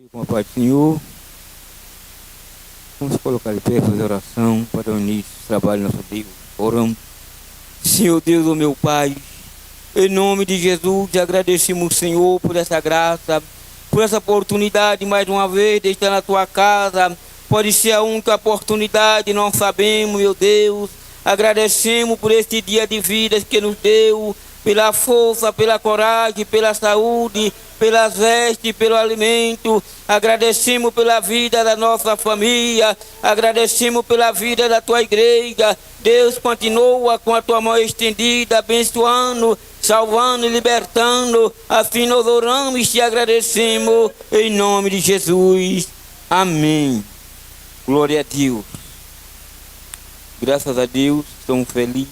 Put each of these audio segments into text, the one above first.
Com a paz do Senhor, vamos colocar de pé, fazer oração para o início do trabalho do nosso Deus. Oramos. Senhor Deus, o meu Pai, em nome de Jesus, agradecemos, Senhor, por essa graça, por essa oportunidade, mais uma vez, de estar na Tua casa. Pode ser a única oportunidade, não sabemos, meu Deus. Agradecemos por este dia de vida que nos deu, pela força, pela coragem, pela saúde, pelas vestes, pelo alimento. Agradecemos pela vida da nossa família, agradecemos pela vida da Tua igreja. Deus, continua com a Tua mão estendida, abençoando, salvando e libertando. Assim nós oramos e te agradecemos, em nome de Jesus. Amém. Glória a Deus. Graças a Deus, estamos felizes,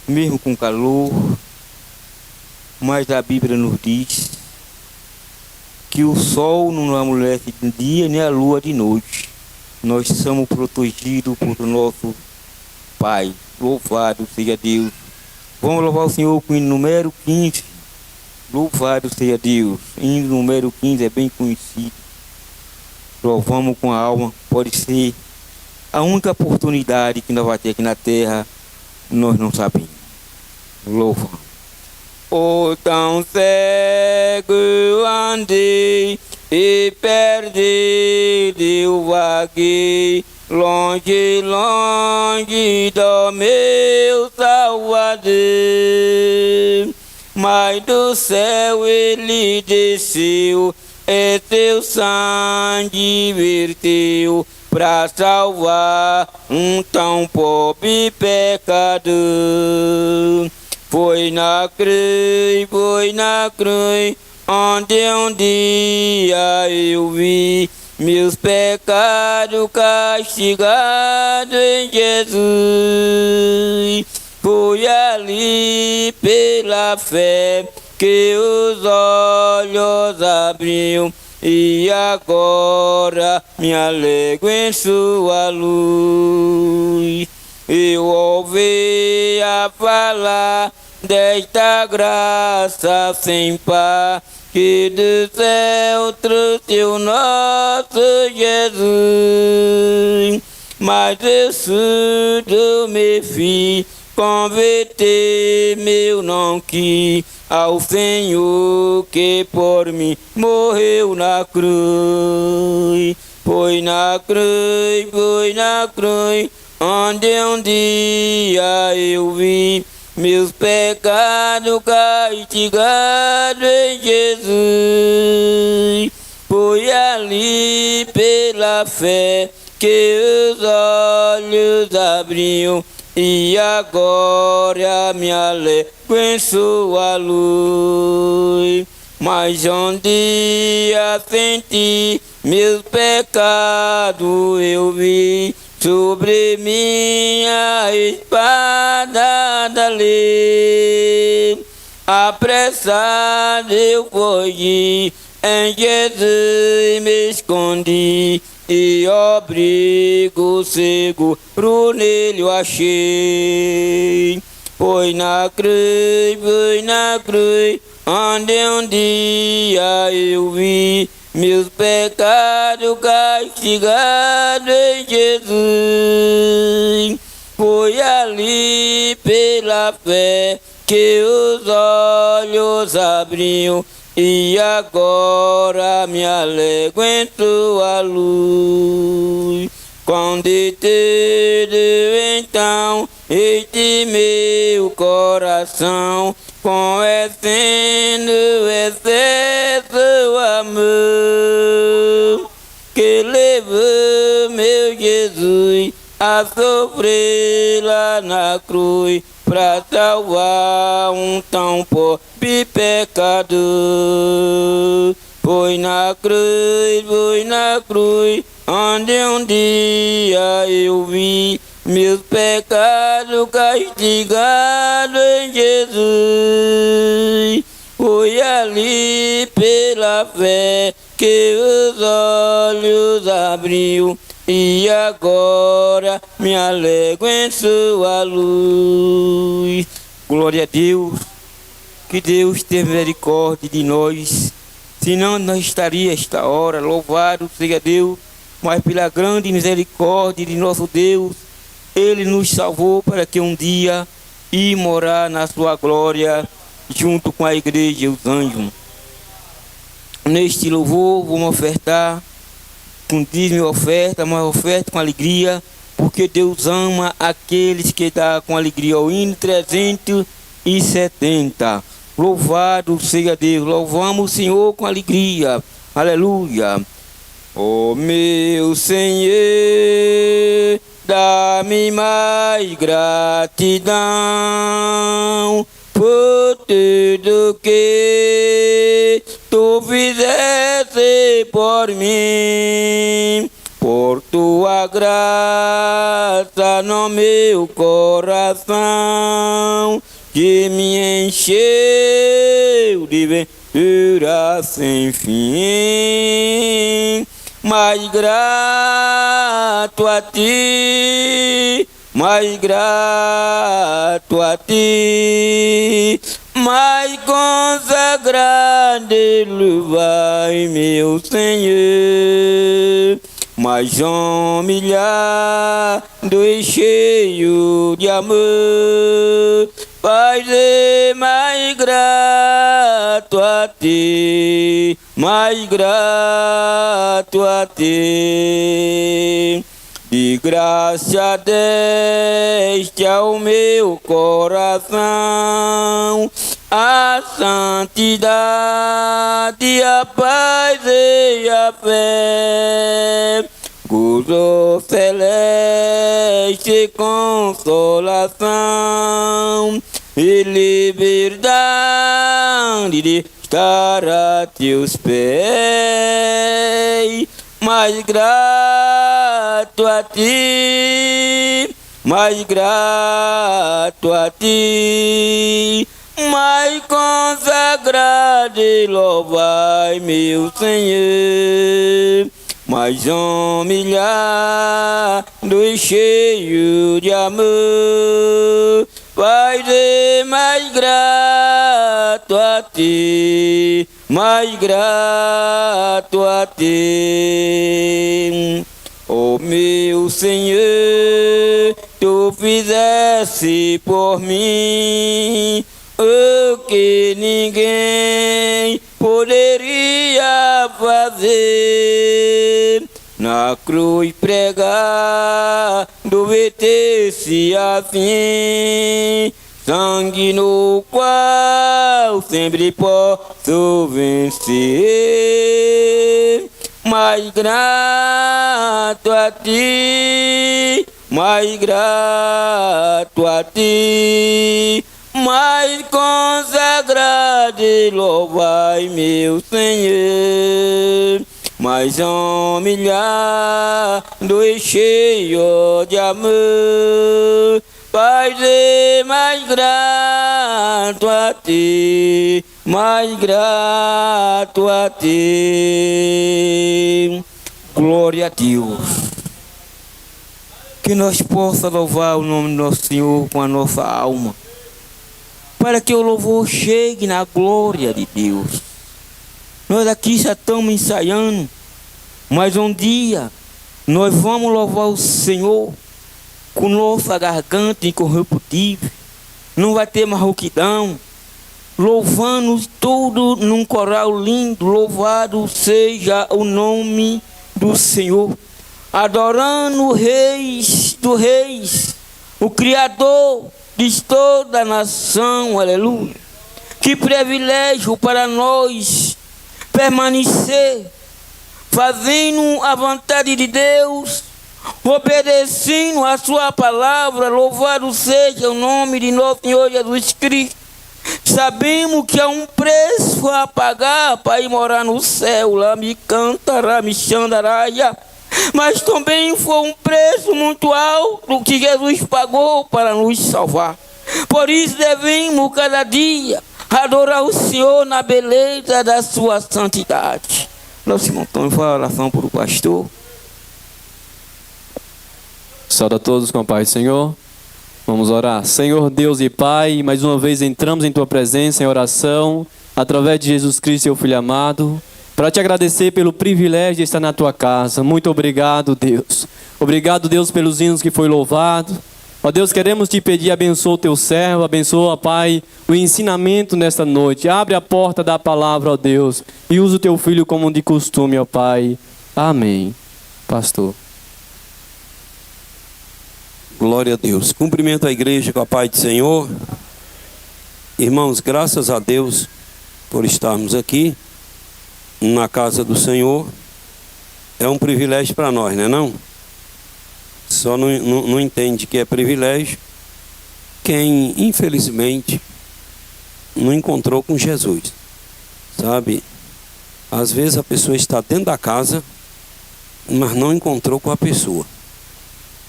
mesmo com calor, mas a Bíblia nos diz que o sol não amolece de dia nem a lua de noite. Nós somos protegidos por nosso Pai. Louvado seja Deus. Vamos louvar o Senhor com o hino número 15. Louvado seja Deus. O hino número 15 é bem conhecido. Louvamos com a alma. Pode ser a única oportunidade que nós vamos ter aqui na terra. Nós não sabemos. Louvamos. O tão cego andei e perdido eu vaguei, longe, longe do meu Salvador. Mas do céu ele desceu, e teu sangue verteu, pra salvar um tão pobre pecador. Foi na cruz, onde um dia eu vi meus pecados castigados em Jesus. Foi ali pela fé que os olhos abriu, e agora me alegro em sua luz. Eu ouvi a falar desta graça sem par, que do céu trouxe o nosso Jesus. Mas eu surdo me fiz, converter meu não quis ao Senhor que por mim morreu na cruz. Foi na cruz, onde um dia eu vi meus pecados castigados em Jesus. Foi ali pela fé que os olhos abriu, e agora me alegro em sua luz. Mas um dia senti meus pecados eu vi, sobre minha espada da lei. Apressado eu fugi, em Jesus me escondi, e abrigo seguro nele eu achei. Foi na cruz, onde um dia eu vi meus pecados castigados em Jesus. Foi ali pela fé que os olhos abriu, e agora me alegro em tua luz. Quando teve então este meu coração, conhecendo excesso amor, que levou meu Jesus a sofrer lá na cruz, pra salvar um tão pobre pecador. Foi na cruz, onde um dia eu vi meus pecados castigados em Jesus. Foi ali pela fé que os olhos abriu, e agora me alegro em sua luz. Glória a Deus. Que Deus tenha misericórdia de nós. senão nós estaria esta hora. Louvado seja Deus, mas pela grande misericórdia de nosso Deus, Ele nos salvou para que um dia ir morar na sua glória, junto com a igreja e os anjos. Neste louvor, vamos ofertar com dízimo e oferta, mas oferta com alegria, porque Deus ama aqueles que dão com alegria. O hino 370. Louvado seja Deus, louvamos o Senhor com alegria. Aleluia. Ó meu Senhor, dá-me mais gratidão por tudo que tu fizeste por mim, por tua graça no meu coração, que me encheu de ventura sem fim. Mais grato a ti, mais grato a ti, mais consagrado vai meu Senhor, mais humilhado e cheio de amor, Pai, mais grato a ti, mais grato a ti. De graça deste ao meu coração a santidade, a paz e a fé, gozo celeste, consolação e liberdade de estar a teus pés. Mais grato a ti, mais grato a ti, mais consagrado e louvai meu Senhor, mais humilhado e cheio de amor, Pai, mais grato a ti, mais grato a ti. Ó meu Senhor, tu fizeste por mim o que ninguém poderia fazer. Na cruz pregado, vertesse assim, sangue no qual sempre posso vencer. Mais grato a ti, mais grato a ti, mais consagrado e louvai meu Senhor, mais humilhado e cheio de amor, Pai, mais grato a ti, mais grato a ti. Glória a Deus. Que nós possamos louvar o nome do nosso Senhor com a nossa alma, para que o louvor chegue na glória de Deus. Nós aqui já estamos ensaiando, mas um dia nós vamos louvar o Senhor com nossa garganta incorruptível, não vai ter mais rouquidão, louvando tudo num coral lindo. Louvado seja o nome do Senhor, adorando o Rei dos Reis, o Criador de toda a nação. Aleluia. Que privilégio para nós permanecer fazendo a vontade de Deus, obedecendo a sua palavra. Louvado seja o nome de nosso Senhor Jesus Cristo. Sabemos que há um preço a pagar para ir morar no céu, lá me cantará, me xandaraia. Mas também foi um preço muito alto que Jesus pagou para nos salvar. Por isso devemos cada dia adorar o Senhor na beleza da sua santidade. Nosso irmão Antônio faz a oração para o pastor. Saúde a todos com a paz do Senhor. Vamos orar. Senhor Deus e Pai, mais uma vez entramos em Tua presença em oração, através de Jesus Cristo, Seu Filho amado. para te agradecer pelo privilégio de estar na tua casa. Muito obrigado, Deus. Obrigado, Deus, pelos hinos que foi louvado. Ó Deus, queremos te pedir, abençoa o teu servo, abençoa, Pai, o ensinamento nesta noite. Abre a porta da palavra, ó Deus, e usa o teu filho como de costume, ó Pai. Amém. Pastor. Glória a Deus. Cumprimento a igreja com a paz do Senhor. Irmãos, graças a Deus por estarmos aqui na casa do Senhor. É um privilégio para nós, não é não? Só não entende que é privilégio quem, infelizmente, não encontrou com Jesus. Sabe? Às vezes a pessoa está dentro da casa, mas não encontrou com a pessoa.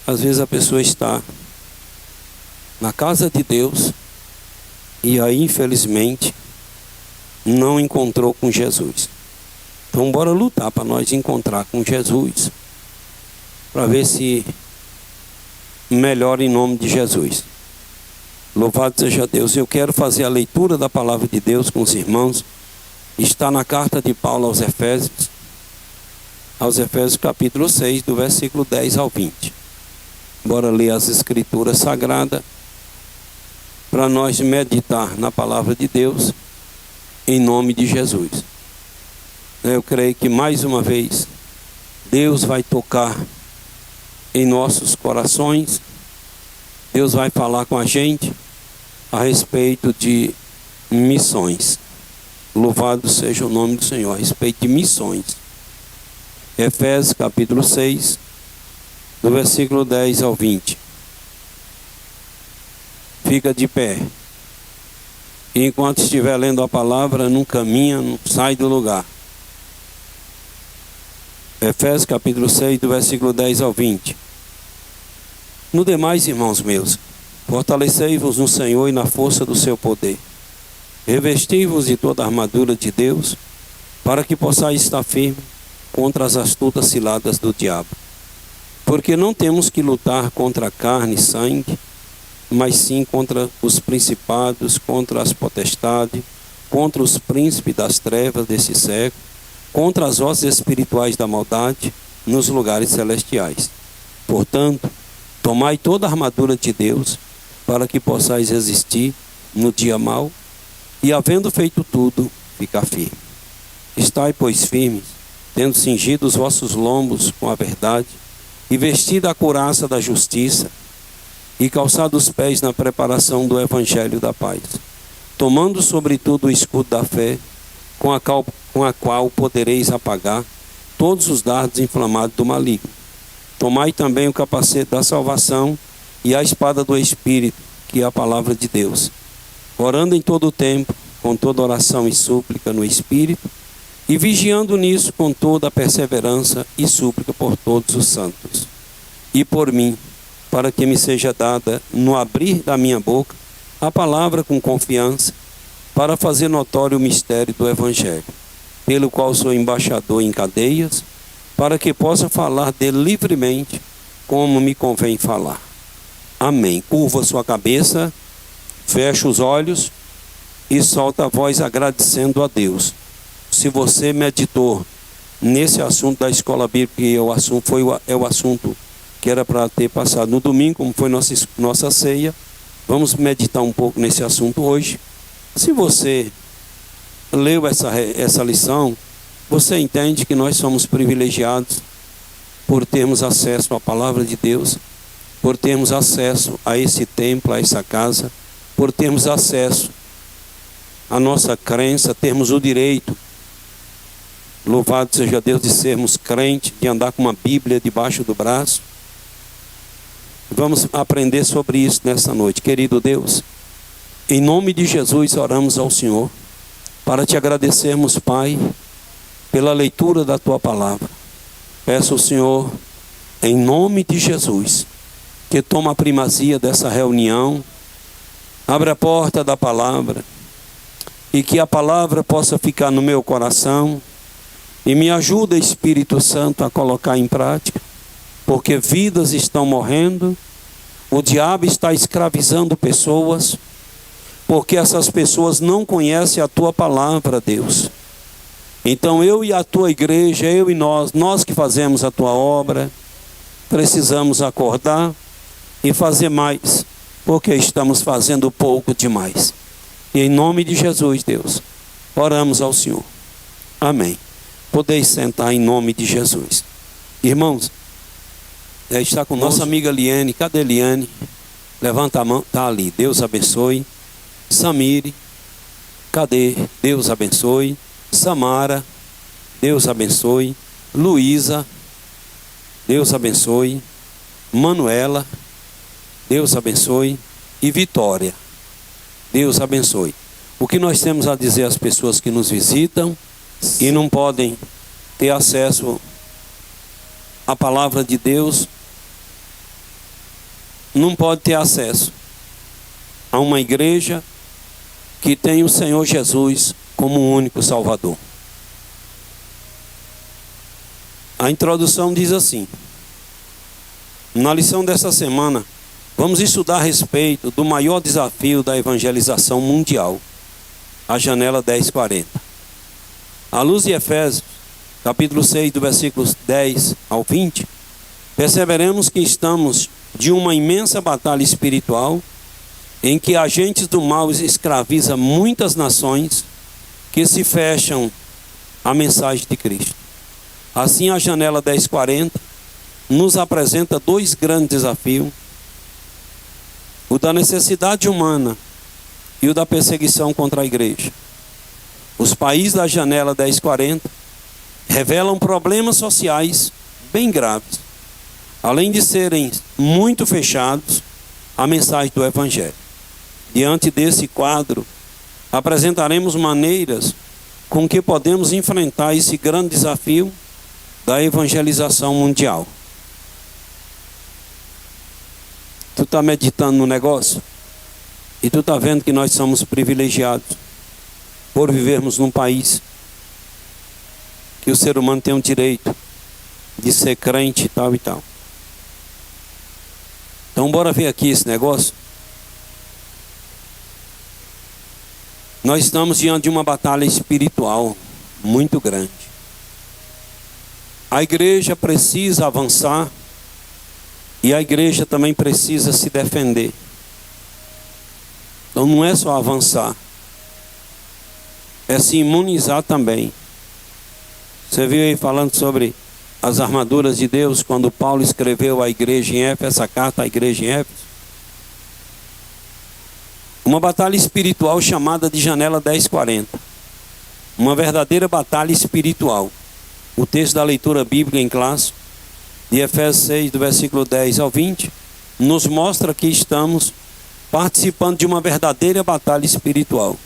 Às vezes a pessoa está na casa de Deus e aí, infelizmente, não encontrou com Jesus. Então, bora lutar para nós encontrar com Jesus, para ver se melhora em nome de Jesus. Louvado seja Deus. Eu quero fazer a leitura da palavra de Deus com os irmãos. Está na carta de Paulo aos Efésios capítulo 6, do versículo 10 ao 20. Bora ler as escrituras sagradas para nós meditar na palavra de Deus em nome de Jesus. Eu creio que mais uma vez Deus vai tocar em nossos corações. Deus vai falar com a gente a respeito de missões. Louvado seja o nome do Senhor, a respeito de missões. Efésios capítulo 6, do versículo 10 ao 20. Fica de pé. E enquanto estiver lendo a palavra, não caminha, não sai do lugar. Efésios capítulo 6, do versículo 10 ao 20. No demais, irmãos meus, fortalecei-vos no Senhor e na força do seu poder. Revesti-vos de toda a armadura de Deus, para que possais estar firme contra as astutas ciladas do diabo. Porque não temos que lutar contra carne e sangue, mas sim contra os principados, contra as potestades, contra os príncipes das trevas desse século, contra as hostes espirituais da maldade nos lugares celestiais. Portanto, tomai toda a armadura de Deus, para que possais resistir no dia mau, e havendo feito tudo, ficar firme. Estai, pois, firmes, tendo cingido os vossos lombos com a verdade, e vestida a couraça da justiça, e calçado os pés na preparação do evangelho da paz, tomando sobretudo o escudo da fé, com a qual podereis apagar todos os dardos inflamados do maligno. Tomai também o capacete da salvação e a espada do Espírito, que é a palavra de Deus, orando em todo o tempo, com toda oração e súplica no Espírito, e vigiando nisso com toda a perseverança e súplica por todos os santos, e por mim, para que me seja dada, no abrir da minha boca, a palavra com confiança, para fazer notório o mistério do Evangelho, pelo qual sou embaixador em cadeias, para que possa falar dele livremente, como me convém falar. Amém. Curva sua cabeça, fecha os olhos e solta a voz agradecendo a Deus. Se você meditou nesse assunto da escola bíblica, e é o assunto que era para ter passado no domingo, como foi nossa ceia, vamos meditar um pouco nesse assunto hoje. Se você leu essa lição, você entende que nós somos privilegiados por termos acesso à palavra de Deus, por termos acesso a esse templo, a essa casa, por termos acesso à nossa crença, termos o direito, louvado seja Deus, de sermos crentes, de andar com uma Bíblia debaixo do braço. Vamos aprender sobre isso nessa noite. Querido Deus, em nome de Jesus oramos ao Senhor, para te agradecermos, Pai, pela leitura da tua palavra. Peço ao Senhor, em nome de Jesus, que toma a primazia dessa reunião, abre a porta da palavra, e que a palavra possa ficar no meu coração, e me ajuda, Espírito Santo, a colocar em prática, porque vidas estão morrendo, o diabo está escravizando pessoas, porque essas pessoas não conhecem a tua palavra, Deus. Então eu e a tua igreja, eu e nós que fazemos a tua obra, precisamos acordar e fazer mais, porque estamos fazendo pouco demais. E em nome de Jesus, Deus, oramos ao Senhor. Amém. Podeis sentar em nome de Jesus. Irmãos, está com nossa amiga Liane. Cadê Liane? Levanta a mão. Está ali. Deus abençoe. Samire. Cadê? Deus abençoe. Samara. Deus abençoe. Luísa. Deus abençoe. Manuela. Deus abençoe. E Vitória. Deus abençoe. O que nós temos a dizer às pessoas que nos visitam e não podem ter acesso à palavra de Deus, não pode ter acesso a uma igreja que tem o Senhor Jesus como o único Salvador. A introdução diz assim: na lição desta semana, vamos estudar a respeito do maior desafio da evangelização mundial, a janela 1040. À luz de Efésios, capítulo 6, do versículos 10 ao 20, perceberemos que estamos de uma imensa batalha espiritual, em que agentes do mal escravizam muitas nações que se fecham à mensagem de Cristo. Assim, a janela 1040 nos apresenta dois grandes desafios: o da necessidade humana e o da perseguição contra a igreja. Os países da janela 1040 revelam problemas sociais bem graves, além de serem muito fechados à mensagem do Evangelho. Diante desse quadro, apresentaremos maneiras com que podemos enfrentar esse grande desafio da evangelização mundial. Tu está meditando no negócio? E tu está vendo que nós somos privilegiados por vivermos num país que o ser humano tem o direito de ser crente e tal e tal. Então bora ver aqui esse negócio. Nós estamos diante de uma batalha espiritual muito grande. A igreja precisa avançar e a igreja também precisa se defender. Então não é só avançar, é se imunizar também. Você viu aí falando sobre as armaduras de Deus, quando Paulo escreveu à igreja em Éfeso, essa carta à igreja em Éfeso. Uma batalha espiritual chamada de janela 1040. Uma verdadeira batalha espiritual. O texto da leitura bíblica em classe, de Efésios 6, do versículo 10 ao 20, nos mostra que estamos participando de uma verdadeira batalha espiritual.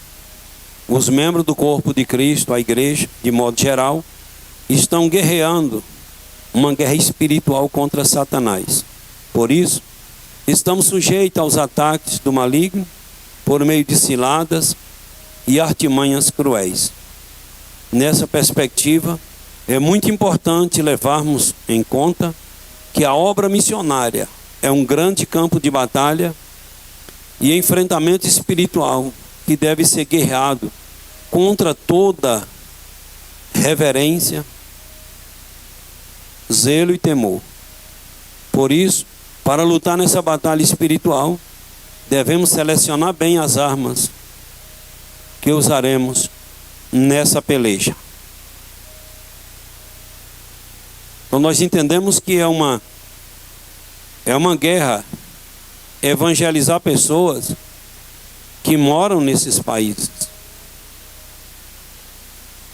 Os membros do corpo de Cristo, a igreja, de modo geral, estão guerreando uma guerra espiritual contra Satanás. Por isso, estamos sujeitos aos ataques do maligno por meio de ciladas e artimanhas cruéis. Nessa perspectiva, é muito importante levarmos em conta que a obra missionária é um grande campo de batalha e enfrentamento espiritual que deve ser guerreado contra toda reverência, zelo e temor. Por isso, para lutar nessa batalha espiritual, devemos selecionar bem as armas que usaremos nessa peleja. Então nós entendemos que é uma guerra evangelizar pessoas que moram nesses países.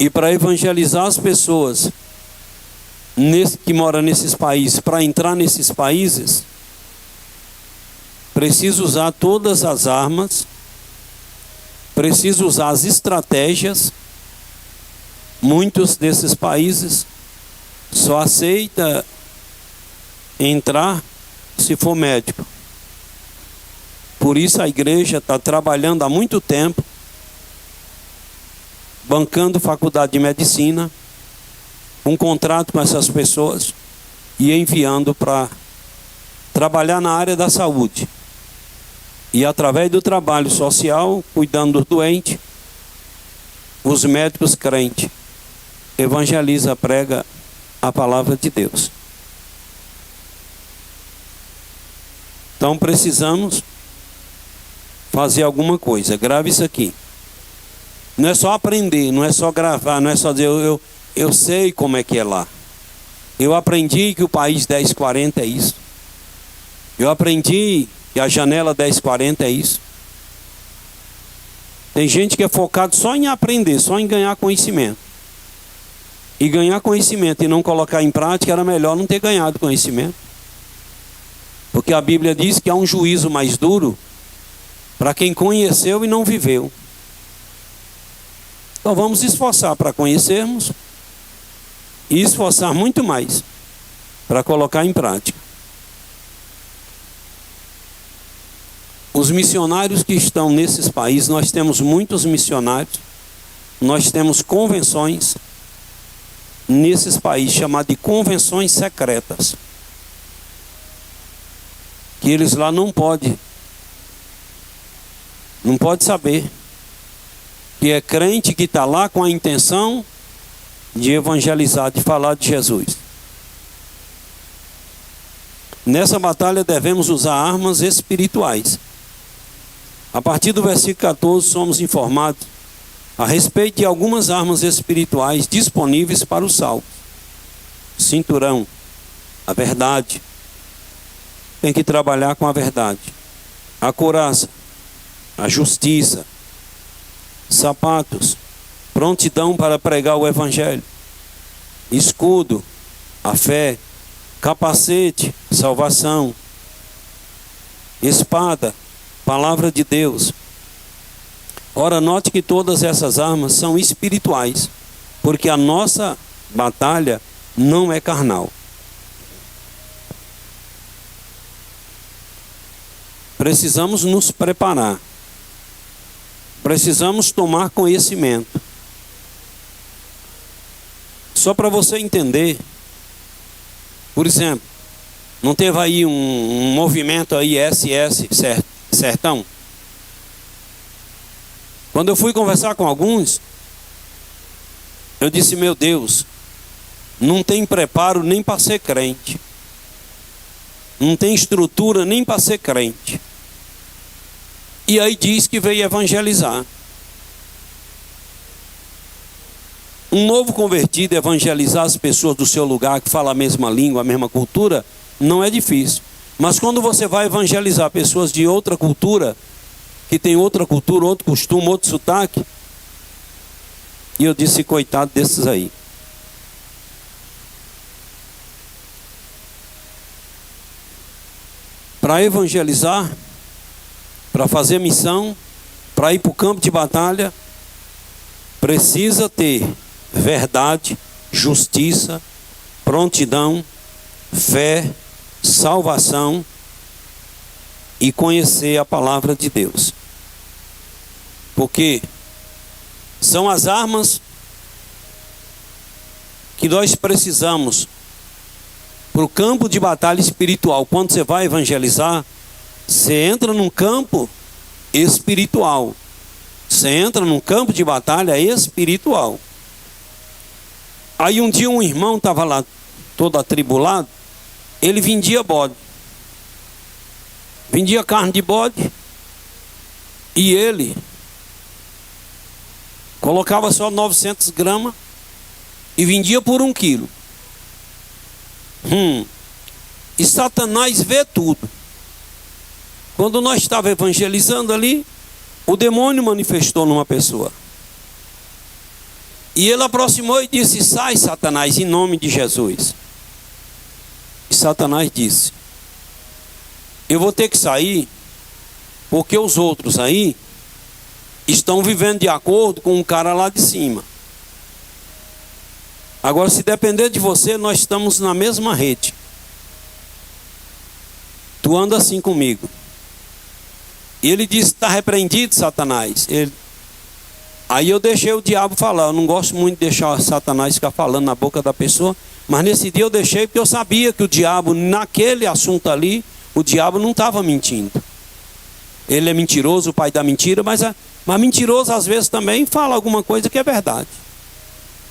E para evangelizar as pessoas que moram nesses países, para entrar nesses países, preciso usar todas as armas, preciso usar as estratégias. Muitos desses países só aceita entrar se for médico. Por isso a igreja está trabalhando há muito tempo, bancando faculdade de medicina, um contrato com essas pessoas e enviando para trabalhar na área da saúde. E através do trabalho social, cuidando do doente, os médicos crentes evangeliza, prega a palavra de Deus. Então precisamos fazer alguma coisa. Grave isso aqui. Não é só aprender, não é só gravar, não é só dizer eu sei como é que é lá. Eu aprendi que o país 1040 é isso. Eu aprendi que a janela 1040 é isso. Tem gente que é focado só em aprender, só em ganhar conhecimento. E ganhar conhecimento e não colocar em prática, era melhor não ter ganhado conhecimento. Porque a Bíblia diz que há um juízo mais duro para quem conheceu e não viveu. Então vamos esforçar para conhecermos e esforçar muito mais para colocar em prática. Os missionários que estão nesses países, nós temos muitos missionários, nós temos convenções nesses países chamadas de convenções secretas, que eles lá não podem saber que é crente que está lá com a intenção de evangelizar, de falar de Jesus. Nessa batalha devemos usar armas espirituais. A partir do versículo 14 somos informados a respeito de algumas armas espirituais disponíveis para o salvo. Cinturão, a verdade. Tem que trabalhar com a verdade. A couraça, a justiça. Sapatos, prontidão para pregar o evangelho. Escudo, a fé. Capacete, salvação. Espada, palavra de Deus. Ora, note que todas essas armas são espirituais, porque a nossa batalha não é carnal. Precisamos nos preparar. Precisamos tomar conhecimento. Só para você entender, por exemplo, não teve aí um movimento aí SS Sertão? Quando eu fui conversar com alguns, eu disse, meu Deus, não tem preparo nem para ser crente. Não tem estrutura nem para ser crente. E aí diz que veio evangelizar. Um novo convertido evangelizar as pessoas do seu lugar, que fala a mesma língua, a mesma cultura, não é difícil. Mas quando você vai evangelizar pessoas de outra cultura, que tem outra cultura, outro costume, outro sotaque, e eu disse, coitado desses aí. Para evangelizar, para fazer missão, para ir para o campo de batalha, precisa ter verdade, justiça, prontidão, fé, salvação e conhecer a palavra de Deus. Porque são as armas que nós precisamos para o campo de batalha espiritual. Quando você vai evangelizar, você entra num campo espiritual. Você entra num campo de batalha espiritual. Aí um dia um irmão estava lá todo atribulado. Ele vendia bode. Vendia carne de bode. E ele colocava só 900 gramas e vendia por 1 quilo. E Satanás vê tudo. Quando nós estávamos evangelizando ali, o demônio manifestou numa pessoa. E ele aproximou e disse, sai Satanás, em nome de Jesus. E Satanás disse, eu vou ter que sair, porque os outros aí estão vivendo de acordo com um cara lá de cima. Agora, se depender de você, nós estamos na mesma rede. Tu anda assim comigo. E ele disse, está repreendido, Satanás. Aí eu deixei o diabo falar. Eu não gosto muito de deixar Satanás ficar falando na boca da pessoa. Mas nesse dia eu deixei porque eu sabia que o diabo, naquele assunto ali, o diabo não estava mentindo. Ele é mentiroso, o pai da mentira, mas mentiroso às vezes também fala alguma coisa que é verdade.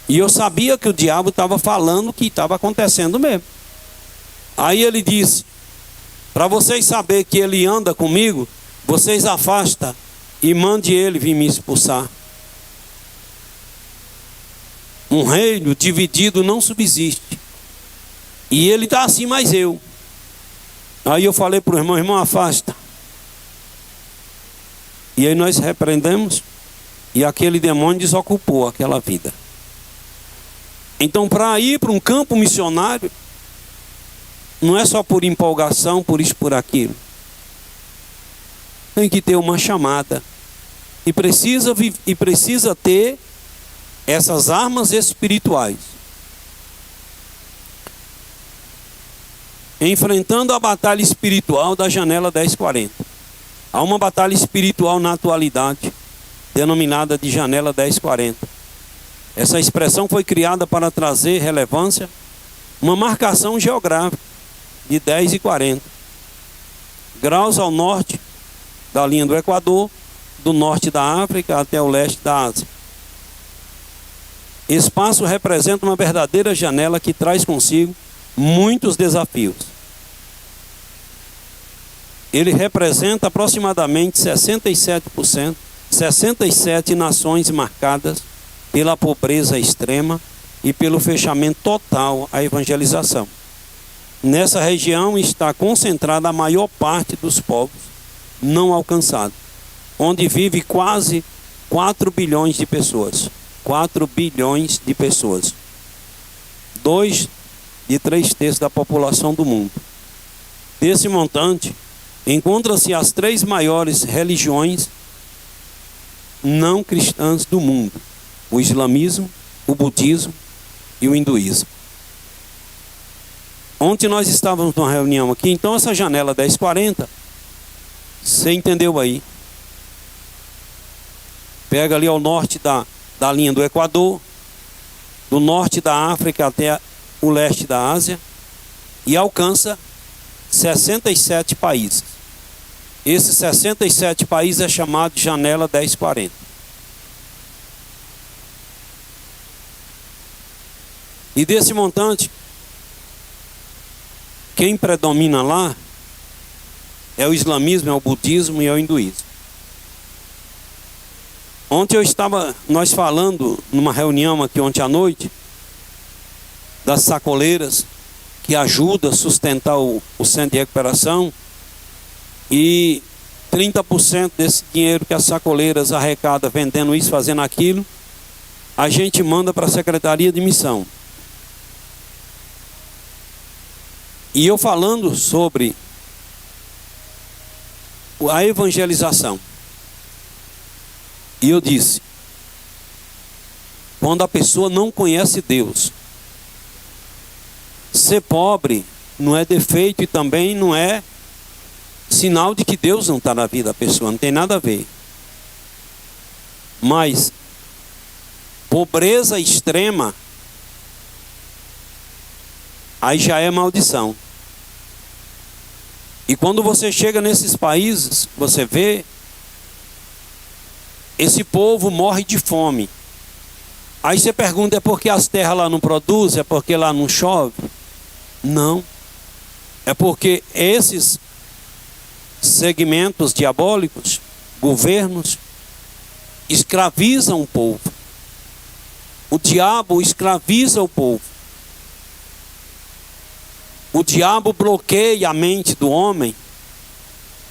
E eu sabia que o diabo estava falando que estava acontecendo mesmo. Aí ele disse: para vocês saberem que ele anda comigo, vocês afastam e mande ele vir me expulsar. Um reino dividido não subsiste. E ele está assim, mas eu. Aí eu falei para o irmão: irmão, afasta. E aí nós repreendemos, e aquele demônio desocupou aquela vida. Então, para ir para um campo missionário, não é só por empolgação, por isso, por aquilo. Tem que ter uma chamada. E precisa ter essas armas espirituais. Enfrentando a batalha espiritual da janela 1040. Há uma batalha espiritual na atualidade, denominada de janela 1040. Essa expressão foi criada para trazer relevância, uma marcação geográfica de 10 e 40 graus ao norte da linha do Equador, do norte da África até o leste da Ásia. Espaço representa uma verdadeira janela que traz consigo muitos desafios. Ele representa aproximadamente 67%, 67 nações marcadas pela pobreza extrema e pelo fechamento total à evangelização. Nessa região está concentrada a maior parte dos povos não alcançados, onde vive quase 4 bilhões de pessoas. 4 bilhões de pessoas. 2 de 3/3 da população do mundo. Desse montante, encontram-se as 3 maiores religiões não cristãs do mundo: o islamismo, o budismo e o hinduísmo. Ontem nós estávamos numa reunião aqui, então essa janela 1040, você entendeu aí? Pega ali ao norte da linha do Equador, do norte da África até o leste da Ásia, e alcança 67 países. Esses 67 países é chamado de janela 1040. E desse montante, quem predomina lá é o islamismo, é o budismo e é o hinduísmo. Ontem nós falando numa reunião aqui ontem à noite, das sacoleiras que ajudam a sustentar o centro de recuperação, e 30% desse dinheiro que as sacoleiras arrecadam vendendo isso, fazendo aquilo, a gente manda para a Secretaria de Missão. E eu falando sobre a evangelização, e eu disse: quando a pessoa não conhece Deus, ser pobre não é defeito e também não é sinal de que Deus não está na vida da pessoa, não tem nada a ver. Mas pobreza extrema, aí já é maldição. E quando você chega nesses países, você vê, esse povo morre de fome. Aí você pergunta: é porque as terras lá não produzem? É porque lá não chove? Não. É porque esses segmentos diabólicos, governos, escravizam o povo. O diabo escraviza o povo. O diabo bloqueia a mente do homem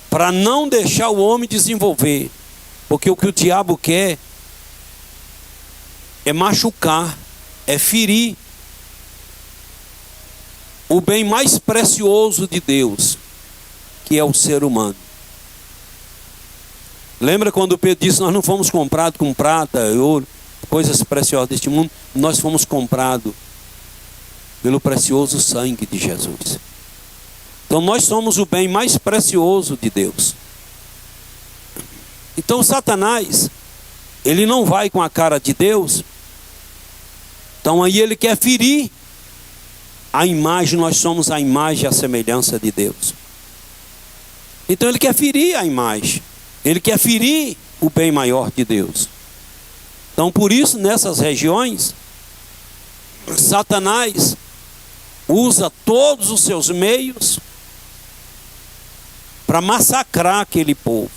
para não deixar o homem desenvolver. Porque o que o diabo quer é machucar, é ferir o bem mais precioso de Deus, que é o ser humano. Lembra quando Pedro disse: nós não fomos comprados com prata e ouro, coisas preciosas deste mundo, nós fomos comprados pelo precioso sangue de Jesus. Então nós somos o bem mais precioso de Deus. Então Satanás, ele não vai com a cara de Deus. Então aí ele quer ferir a imagem. Nós somos a imagem e a semelhança de Deus. Então ele quer ferir a imagem. Ele quer ferir o bem maior de Deus. Então por isso nessas regiões Satanás usa todos os seus meios para massacrar aquele povo.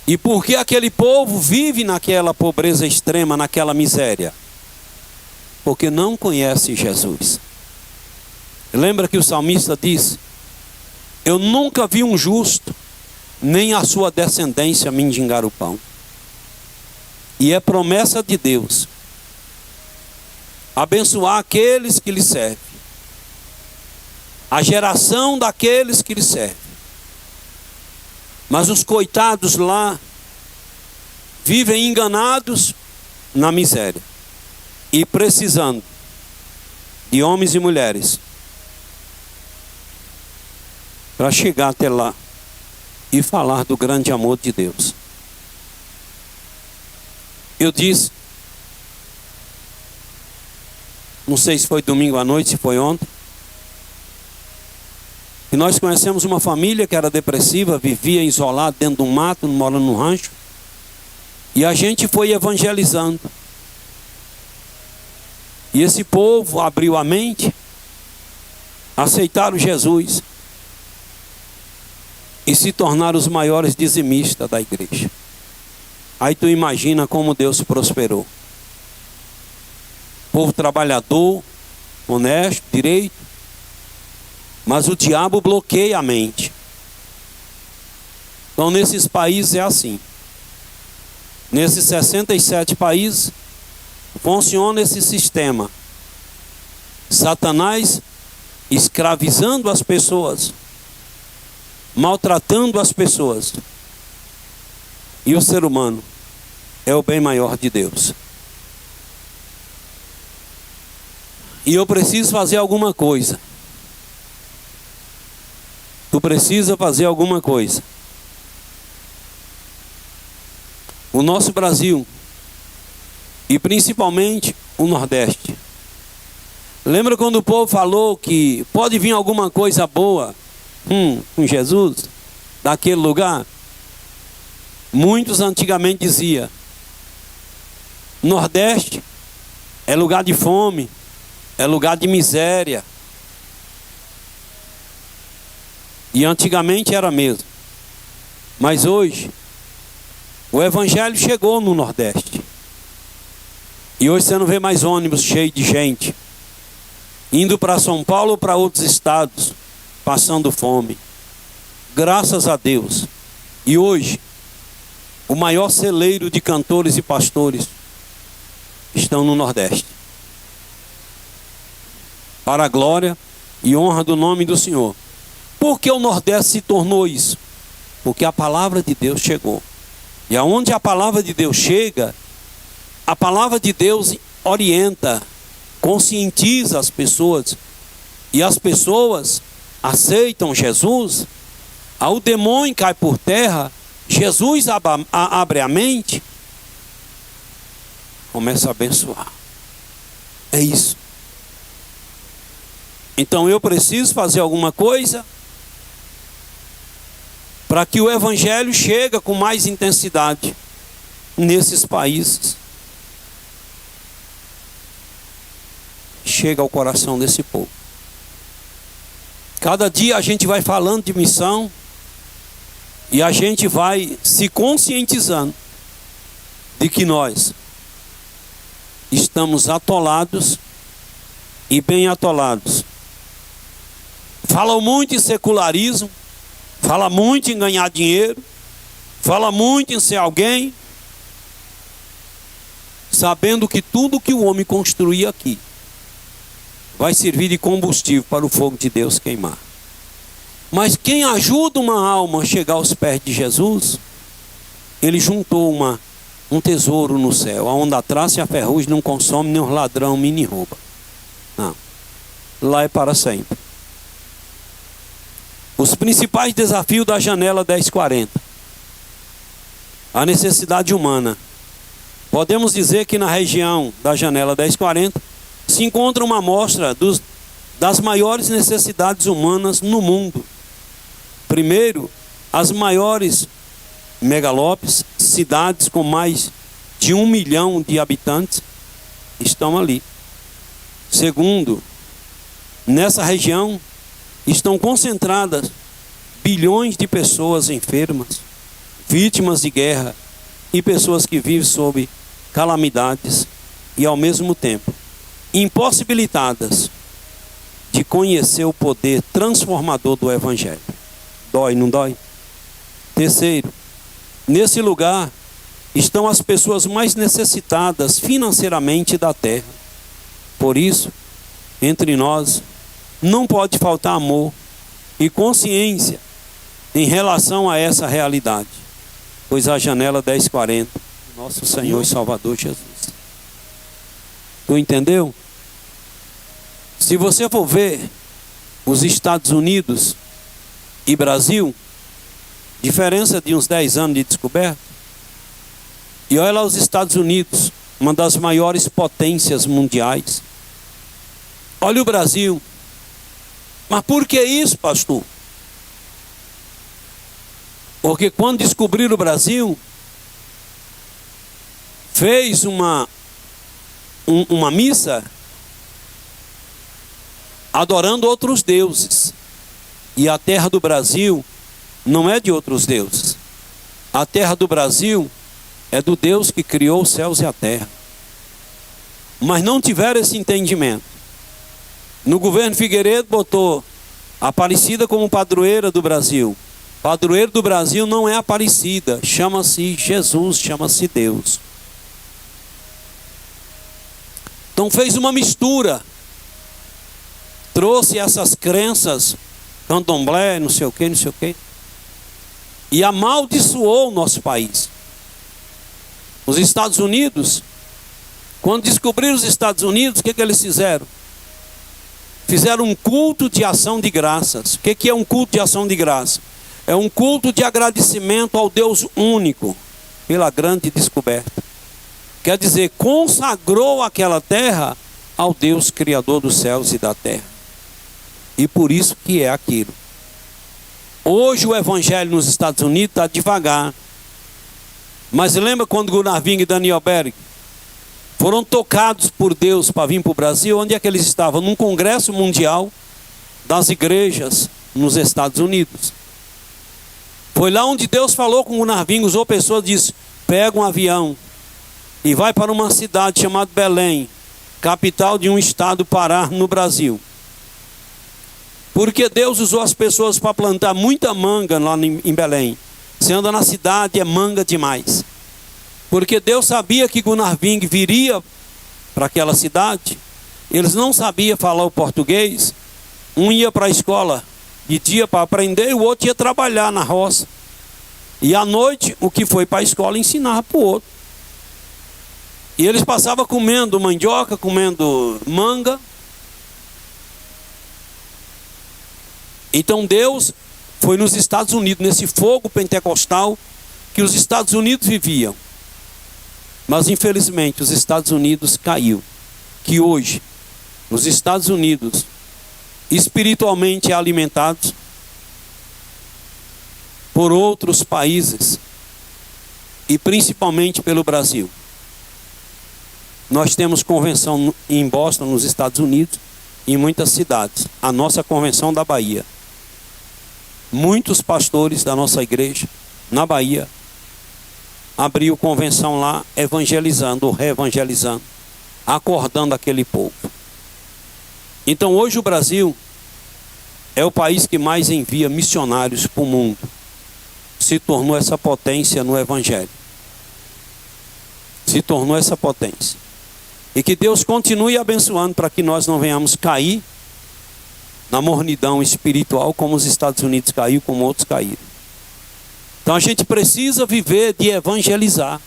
E por que aquele povo vive naquela pobreza extrema, naquela miséria? Porque não conhece Jesus. Lembra que o salmista disse: eu nunca vi um justo, nem a sua descendência mendigar o pão. E é promessa de Deus abençoar aqueles que lhe servem, a geração daqueles que lhe servem. Mas os coitados lá vivem enganados na miséria e precisando de homens e mulheres para chegar até lá e falar do grande amor de Deus. Eu disse, não sei se foi domingo à noite, se foi ontem, e nós conhecemos uma família que era depressiva, vivia isolada dentro de um mato, morando num rancho. E a gente foi evangelizando. E esse povo abriu a mente, aceitaram Jesus e se tornaram os maiores dizimistas da igreja. Aí tu imagina como Deus prosperou. Povo trabalhador, honesto, direito. Mas o diabo bloqueia a mente. Então nesses países é assim. Nesses 67 países funciona esse sistema. Satanás escravizando as pessoas, maltratando as pessoas. E o ser humano é o bem maior de Deus. E eu preciso fazer alguma coisa. Tu precisa fazer alguma coisa. O nosso Brasil, e principalmente o Nordeste. Lembra quando o povo falou que pode vir alguma coisa boa com Jesus daquele lugar? Muitos antigamente diziam: Nordeste é lugar de fome, é lugar de miséria. E antigamente era mesmo. Mas hoje, o evangelho chegou no Nordeste. E hoje você não vê mais ônibus cheio de gente indo para São Paulo ou para outros estados, passando fome. Graças a Deus. E hoje, o maior celeiro de cantores e pastores estão no Nordeste. Para a glória e honra do nome do Senhor. Por que o Nordeste se tornou isso? Porque a palavra de Deus chegou. E aonde a palavra de Deus chega, a palavra de Deus orienta, conscientiza as pessoas. E as pessoas aceitam Jesus. Aí o demônio cai por terra, Jesus abre a mente, começa a abençoar. É isso. Então eu preciso fazer alguma coisa para que o evangelho chegue com mais intensidade nesses países. Chega ao coração desse povo. Cada dia a gente vai falando de missão e a gente vai se conscientizando de que nós estamos atolados e bem atolados. Falam muito em secularismo, fala muito em ganhar dinheiro, fala muito em ser alguém, sabendo que tudo que o homem construir aqui vai servir de combustível para o fogo de Deus queimar. Mas quem ajuda uma alma a chegar aos pés de Jesus, ele juntou um tesouro no céu, onde a traça e a ferrugem não consome, nem os ladrão nem rouba. Não. Lá é para sempre. Os principais desafios da janela 1040. A necessidade humana. Podemos dizer que na região da janela 1040 se encontra uma amostra das maiores necessidades humanas no mundo. Primeiro, as maiores megalópolis, cidades com mais de 1 milhão de habitantes estão ali. Segundo, nessa região estão concentradas bilhões de pessoas enfermas, vítimas de guerra e pessoas que vivem sob calamidades e ao mesmo tempo impossibilitadas de conhecer o poder transformador do Evangelho. Dói, não dói? Terceiro, nesse lugar estão as pessoas mais necessitadas financeiramente da terra. Por isso, entre nós não pode faltar amor e consciência em relação a essa realidade, pois a janela 1040, nosso Senhor e Salvador Jesus. Tu entendeu? Se você for ver os Estados Unidos e Brasil, diferença de uns 10 anos de descoberta, e olha lá os Estados Unidos, uma das maiores potências mundiais. Olha o Brasil. Mas por que isso, pastor? Porque quando descobriram o Brasil, fez uma missa adorando outros deuses. E a terra do Brasil não é de outros deuses. A terra do Brasil é do Deus que criou os céus e a terra. Mas não tiveram esse entendimento. No governo Figueiredo botou Aparecida como padroeira do Brasil. Padroeiro do Brasil não é Aparecida, chama-se Jesus, chama-se Deus. Então fez uma mistura. Trouxe essas crenças, candomblé, não sei o que, não sei o que. E amaldiçoou o nosso país. Os Estados Unidos, quando descobriram os Estados Unidos, o que eles fizeram? Fizeram um culto de ação de graças. O que é um culto de ação de graça? É um culto de agradecimento ao Deus único, pela grande descoberta. Quer dizer, consagrou aquela terra ao Deus Criador dos céus e da terra. E por isso que é aquilo. Hoje o evangelho nos Estados Unidos está devagar. Mas lembra quando Gunnar Ving e Daniel Berg foram tocados por Deus para vir para o Brasil? Onde é que eles estavam? Num congresso mundial das igrejas nos Estados Unidos. Foi lá onde Deus falou com Gunnar Ving, usou pessoas, disse: pega um avião e vai para uma cidade chamada Belém, capital de um estado Pará, no Brasil. Porque Deus usou as pessoas para plantar muita manga lá em Belém. Você anda na cidade, é manga demais. Porque Deus sabia que Gunnar Ving viria para aquela cidade. Eles não sabiam falar o português. Um ia para a escola de dia para aprender e o outro ia trabalhar na roça. E à noite, o que foi para a escola ensinava para o outro. E eles passavam comendo mandioca, comendo manga. Então Deus foi nos Estados Unidos, nesse fogo pentecostal que os Estados Unidos viviam. Mas infelizmente os Estados Unidos caiu. Que hoje os Estados Unidos espiritualmente é alimentados por outros países e principalmente pelo Brasil. Nós temos convenção em Boston, nos Estados Unidos, em muitas cidades. A nossa convenção da Bahia. Muitos pastores da nossa igreja na Bahia abriu convenção lá, evangelizando ou reevangelizando, acordando aquele povo. Então hoje o Brasil é o país que mais envia missionários para o mundo. Se tornou essa potência no evangelho. Se tornou essa potência. E que Deus continue abençoando para que nós não venhamos cair na mornidão espiritual como os Estados Unidos caiu, como outros caíram. Então a gente precisa viver de evangelizar.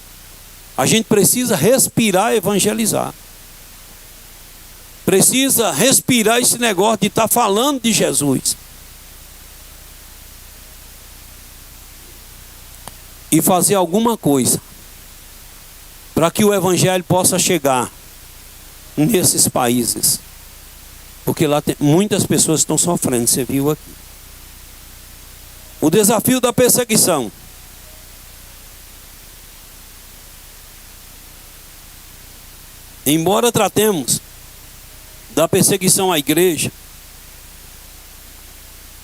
A gente precisa respirar evangelizar. Precisa respirar esse negócio de estar falando de Jesus. E fazer alguma coisa para que o evangelho possa chegar nesses países. Porque lá tem, muitas pessoas estão sofrendo, você viu aqui. O desafio da perseguição. embora tratemos da perseguição à igreja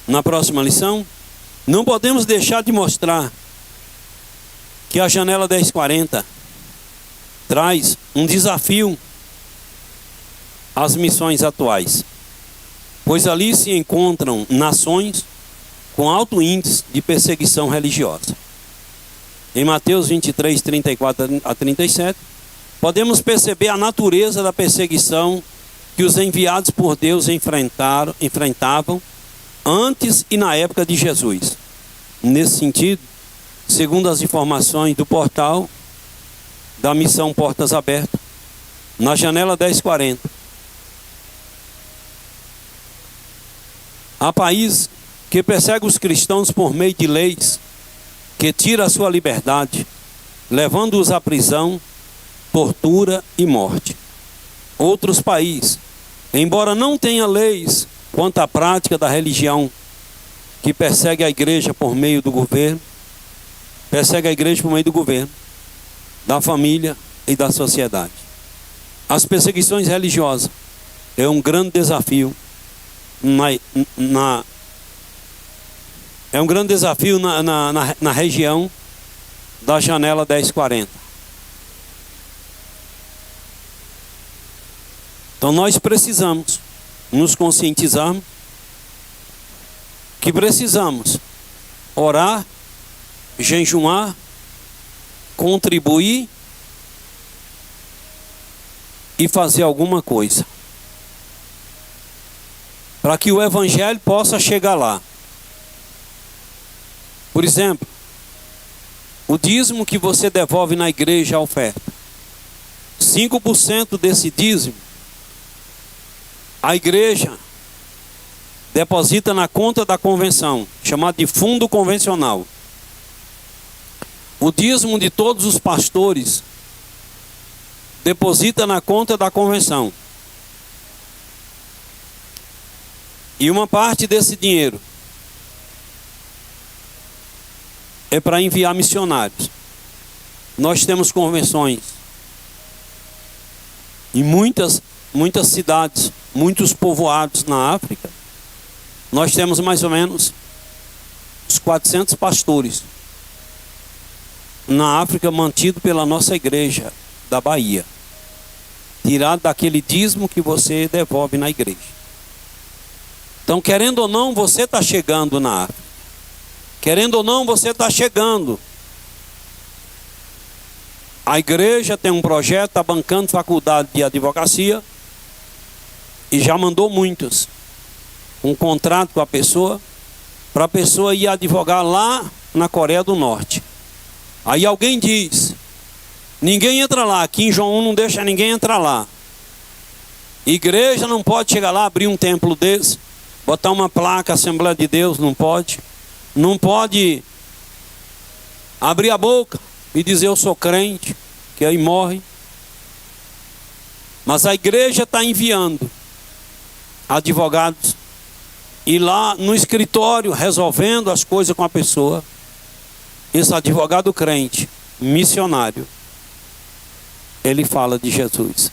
na próxima lição, não podemos deixar de mostrar que a janela 1040 traz um desafio às missões atuais, pois ali se encontram nações com alto índice de perseguição religiosa. Em Mateus 23, 34 a 37, podemos perceber a natureza da perseguição que os enviados por Deus enfrentavam antes e na época de Jesus. Nesse sentido, segundo as informações do portal da missão Portas Abertas, na janela 1040, há países que perseguem os cristãos por meio de leis que tiram a sua liberdade, levando-os à prisão, tortura e morte. Outros países, embora não tenham leis quanto à prática da religião, que persegue a igreja por meio do governo, da família e da sociedade. As perseguições religiosas é um grande desafio na região da janela 1040. Então nós precisamos nos conscientizarmos que precisamos orar, jejuar, contribuir e fazer alguma coisa para que o evangelho possa chegar lá. Por exemplo, o dízimo que você devolve na igreja, a oferta, 5% desse dízimo a igreja deposita na conta da convenção, chamado de fundo convencional. O dízimo de todos os pastores deposita na conta da convenção. E uma parte desse dinheiro é para enviar missionários. Nós temos convenções em muitas cidades, muitos povoados na África. Nós temos mais ou menos uns 400 pastores na África, mantido pela nossa igreja da Bahia, tirado daquele dízimo que você devolve na igreja. Então, querendo ou não, você está chegando na África. Querendo ou não, você está chegando. A igreja tem um projeto, está bancando faculdade de advocacia e já mandou muitos. Um contrato com a pessoa, para a pessoa ir advogar lá na Coreia do Norte. Aí alguém diz: ninguém entra lá, aqui em João 1 não deixa ninguém entrar lá. Igreja não pode chegar lá, abrir um templo desse, botar uma placa, Assembleia de Deus, não pode. Não pode abrir a boca e dizer eu sou crente, que aí morre. Mas a igreja está enviando advogados e lá no escritório resolvendo as coisas com a pessoa. Esse advogado crente, missionário, ele fala de Jesus.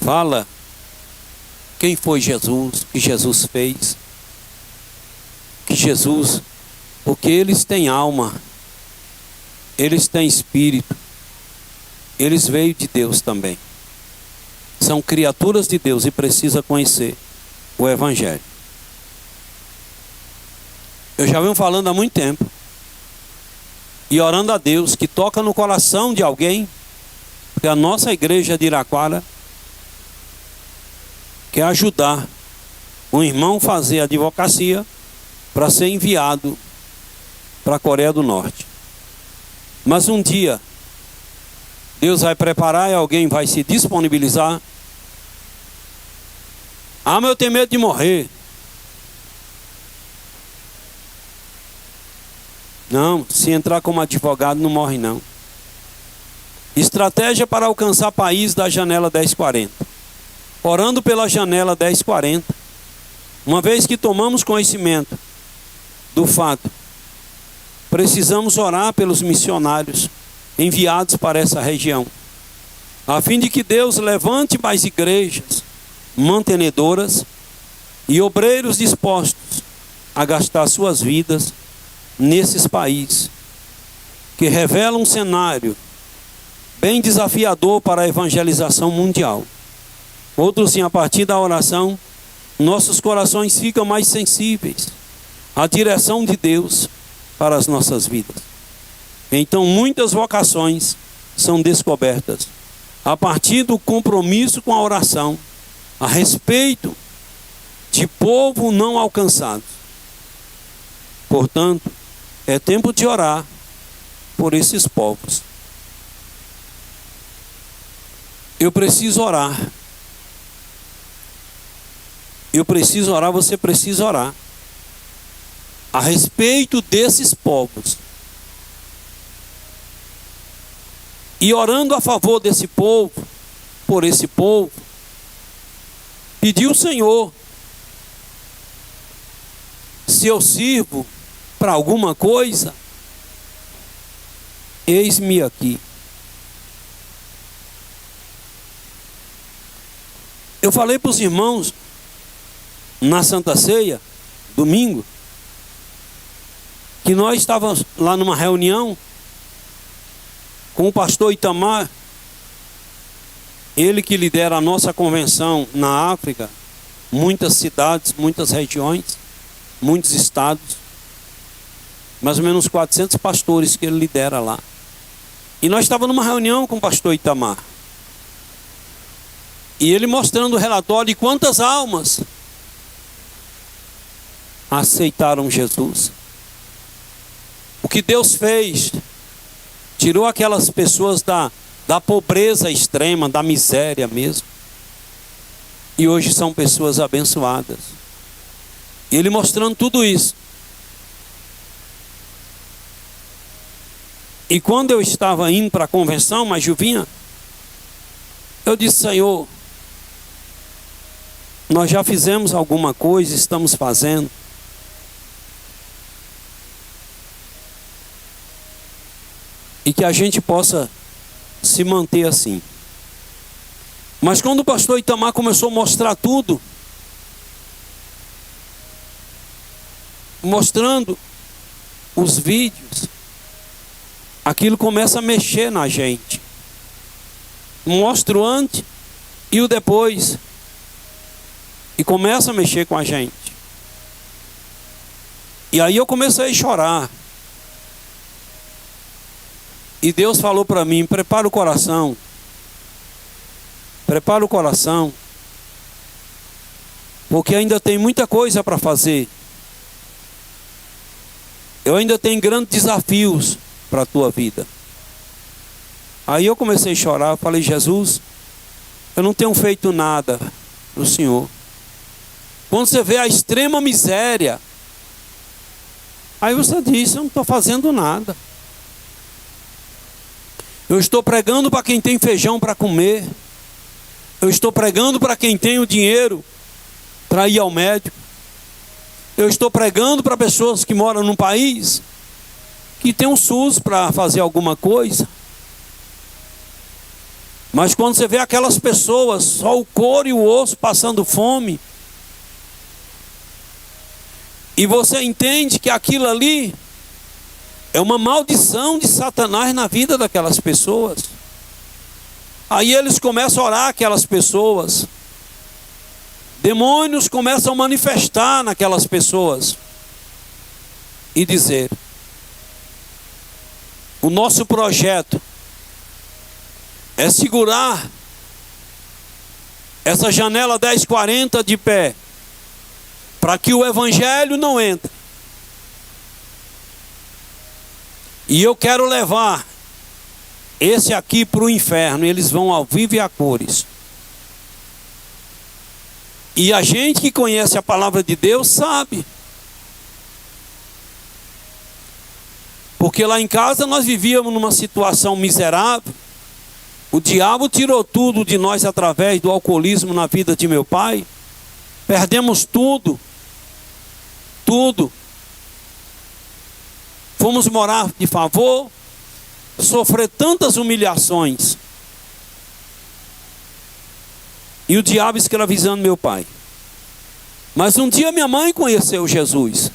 Fala quem foi Jesus, o que Jesus fez. Que Jesus, porque eles têm alma, eles têm espírito, eles veio de Deus também. São criaturas de Deus e precisam conhecer o evangelho. Eu já venho falando há muito tempo e orando a Deus que toca no coração de alguém, porque a nossa igreja de Iraquara quer ajudar um irmão a fazer advocacia para ser enviado para a Coreia do Norte. Mas um dia Deus vai preparar e alguém vai se disponibilizar. Ah, mas eu tenho medo de morrer. Não, se entrar como advogado não morre não. Estratégia para alcançar país da janela 1040. Orando pela janela 1040. Uma vez que tomamos conhecimento do fato, precisamos orar pelos missionários enviados para essa região. a fim de que Deus levante mais igrejas mantenedoras e obreiros dispostos a gastar suas vidas nesses países, que revelam um cenário bem desafiador para a evangelização mundial. Outros sim, a partir da oração, nossos corações ficam mais sensíveis à direção de Deus para as nossas vidas. Então muitas vocações são descobertas a partir do compromisso com a oração a respeito de povo não alcançado. Portanto, é tempo de orar por esses povos. Eu preciso orar. Eu preciso orar, você precisa orar a respeito desses povos. E orando a favor desse povo, por esse povo, pedir ao Senhor, se eu sirvo para alguma coisa, eis-me aqui. Eu falei para os irmãos na Santa Ceia, domingo, que nós estávamos lá numa reunião com o pastor Itamar, ele que lidera a nossa convenção na África, muitas cidades, muitas regiões, muitos estados, mais ou menos 400 pastores que ele lidera lá. E nós estávamos numa reunião com o pastor Itamar, e ele mostrando o relatório de quantas almas aceitaram Jesus. O que Deus fez, tirou aquelas pessoas da pobreza extrema, da miséria mesmo, e hoje são pessoas abençoadas. E ele mostrando tudo isso. E quando eu estava indo para a convenção, mas Juvinha, eu disse: Senhor, nós já fizemos alguma coisa, estamos fazendo. E que a gente possa se manter assim. Mas quando o pastor Itamar começou a mostrar tudo, mostrando os vídeos, aquilo começa a mexer na gente. Mostra o antes e o depois, e começa a mexer com a gente. E aí eu comecei a chorar. E Deus falou para mim: prepara o coração. Prepara o coração. Porque ainda tem muita coisa para fazer. Eu ainda tenho grandes desafios para a tua vida. Aí eu comecei a chorar. Falei: Jesus, eu não tenho feito nada para o Senhor. Quando você vê a extrema miséria, aí você diz: eu não estou fazendo nada. Eu estou pregando para quem tem feijão para comer. Eu estou pregando para quem tem o dinheiro para ir ao médico. Eu estou pregando para pessoas que moram num país que tem um SUS para fazer alguma coisa. Mas quando você vê aquelas pessoas, só o couro e o osso passando fome, e você entende que aquilo ali é uma maldição de Satanás na vida daquelas pessoas. Aí eles começam a orar aquelas pessoas. Demônios começam a manifestar naquelas pessoas. E dizer: o nosso projeto é segurar essa janela 1040 de pé, para que o evangelho não entre. E eu quero levar esse aqui para o inferno. Eles vão ao vivo e a cores. E a gente que conhece a palavra de Deus sabe. Porque lá em casa nós vivíamos numa situação miserável. O diabo tirou tudo de nós através do alcoolismo na vida de meu pai. Perdemos tudo. Tudo. Fomos morar de favor, sofrer tantas humilhações. e o diabo escravizando meu pai. Mas um dia minha mãe conheceu Jesus.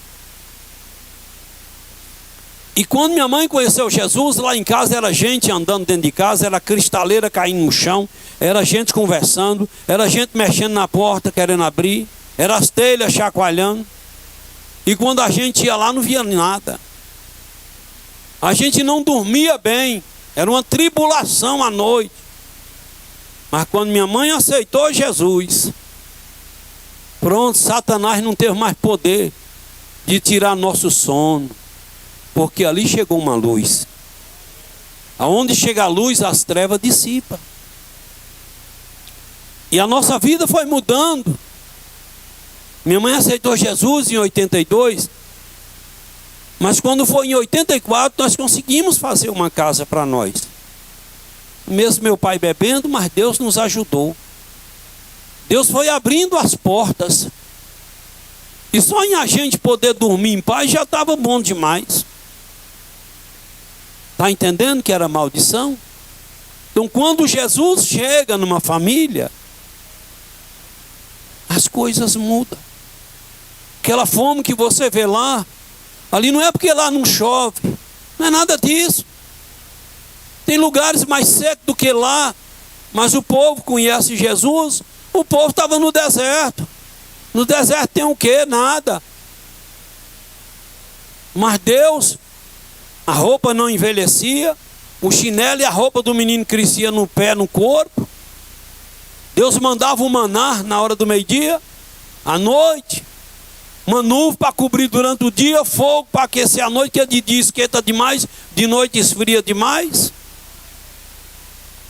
E quando minha mãe conheceu Jesus, lá em casa era gente andando dentro de casa, era cristaleira caindo no chão, era gente conversando, era gente mexendo na porta querendo abrir, era as telhas chacoalhando. E quando a gente ia lá não via nada. A gente não dormia bem, era uma tribulação à noite. Mas quando minha mãe aceitou Jesus, pronto, Satanás não teve mais poder de tirar nosso sono. Porque ali chegou uma luz. Aonde chega a luz, as trevas dissipam. E a nossa vida foi mudando. Minha mãe aceitou Jesus em 82. Mas quando foi em 84, nós conseguimos fazer uma casa para nós. Mesmo meu pai bebendo, mas Deus nos ajudou. Deus foi abrindo as portas. E só em a gente poder dormir em paz já estava bom demais. Está entendendo que era maldição? Então quando Jesus chega numa família, as coisas mudam. Aquela fome que você vê lá, ali não é porque lá não chove, não é nada disso. Tem lugares mais secos do que lá, mas o povo conhece Jesus. O povo estava no deserto. No deserto tem o quê? Nada. Mas Deus, a roupa não envelhecia, o chinelo e a roupa do menino crescia no pé, no corpo. Deus mandava o maná na hora do meio-dia, à noite, uma nuvem para cobrir durante o dia, fogo para aquecer à noite, que de dia esquenta demais, de noite esfria demais.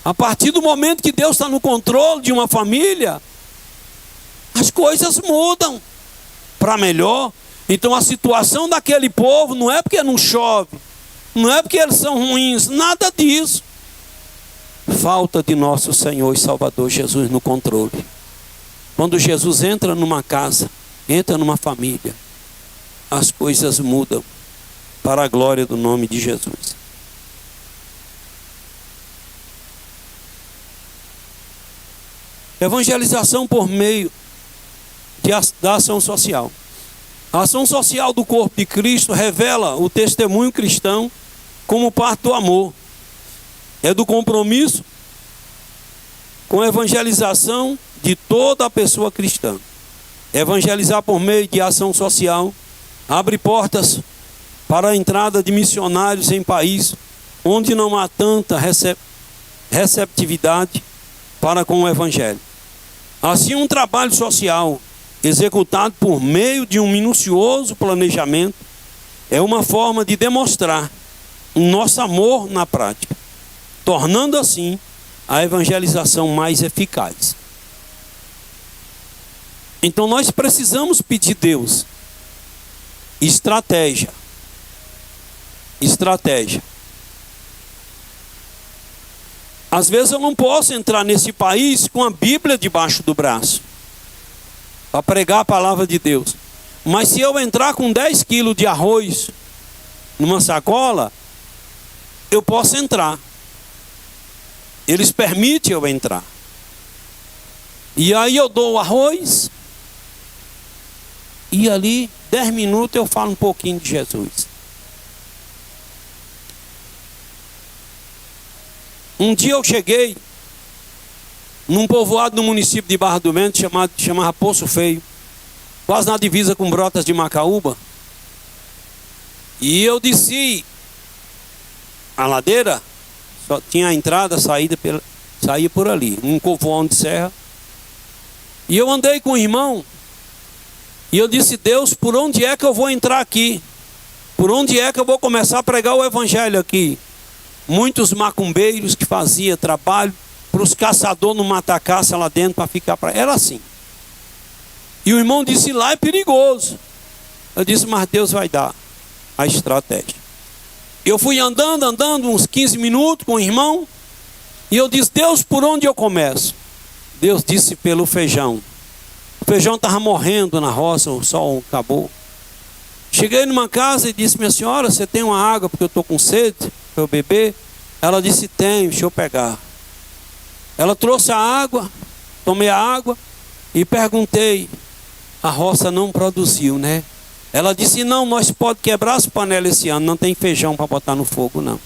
A partir do momento que Deus está no controle de uma família, as coisas mudam para melhor. Então a situação daquele povo não é porque não chove, não é porque eles são ruins, nada disso. Falta de nosso Senhor e Salvador Jesus no controle. Quando Jesus entra numa casa, entra numa família, as coisas mudam para a glória do nome de Jesus. Evangelização por meio da ação social. A ação social do corpo de Cristo revela o testemunho cristão como parte do amor. É do compromisso com a evangelização de toda a pessoa cristã. Evangelizar por meio de ação social abre portas para a entrada de missionários em países onde não há tanta receptividade para com o evangelho. Assim, um trabalho social executado por meio de um minucioso planejamento é uma forma de demonstrar o nosso amor na prática, tornando assim a evangelização mais eficaz. Então nós precisamos pedir a Deus estratégia. Às vezes eu não posso entrar nesse país com a Bíblia debaixo do braço para pregar a palavra de Deus. Mas se eu entrar com 10 quilos de arroz numa sacola, eu posso entrar. Eles permitem eu entrar. E aí eu dou o arroz, e ali 10 minutos eu falo um pouquinho de Jesus. Um dia eu cheguei num povoado no município de Barra do Mento, chamava Poço Feio, quase na divisa com Brotas de Macaúba. E eu desci a ladeira, só tinha a entrada, saía por ali, um covoão de serra. E eu andei com o irmão, e eu disse: Deus, por onde é que eu vou entrar aqui? Por onde é que eu vou começar a pregar o evangelho aqui? Muitos macumbeiros que faziam trabalho para os caçadores não matar caça lá dentro para ficar para. Era assim. E o irmão disse: lá é perigoso. Eu disse: mas Deus vai dar a estratégia. Eu fui andando uns 15 minutos com o irmão, e eu disse: Deus, por onde eu começo? Deus disse: pelo feijão. O feijão estava morrendo na roça, o sol acabou. Cheguei numa casa e disse: minha senhora, você tem uma água porque eu estou com sede para eu beber? Ela disse: tenho, deixa eu pegar. Ela trouxe a água, tomei a água e perguntei. A roça não produziu, né? Ela disse, não, nós podemos quebrar as panelas esse ano, não tem feijão para botar no fogo, não.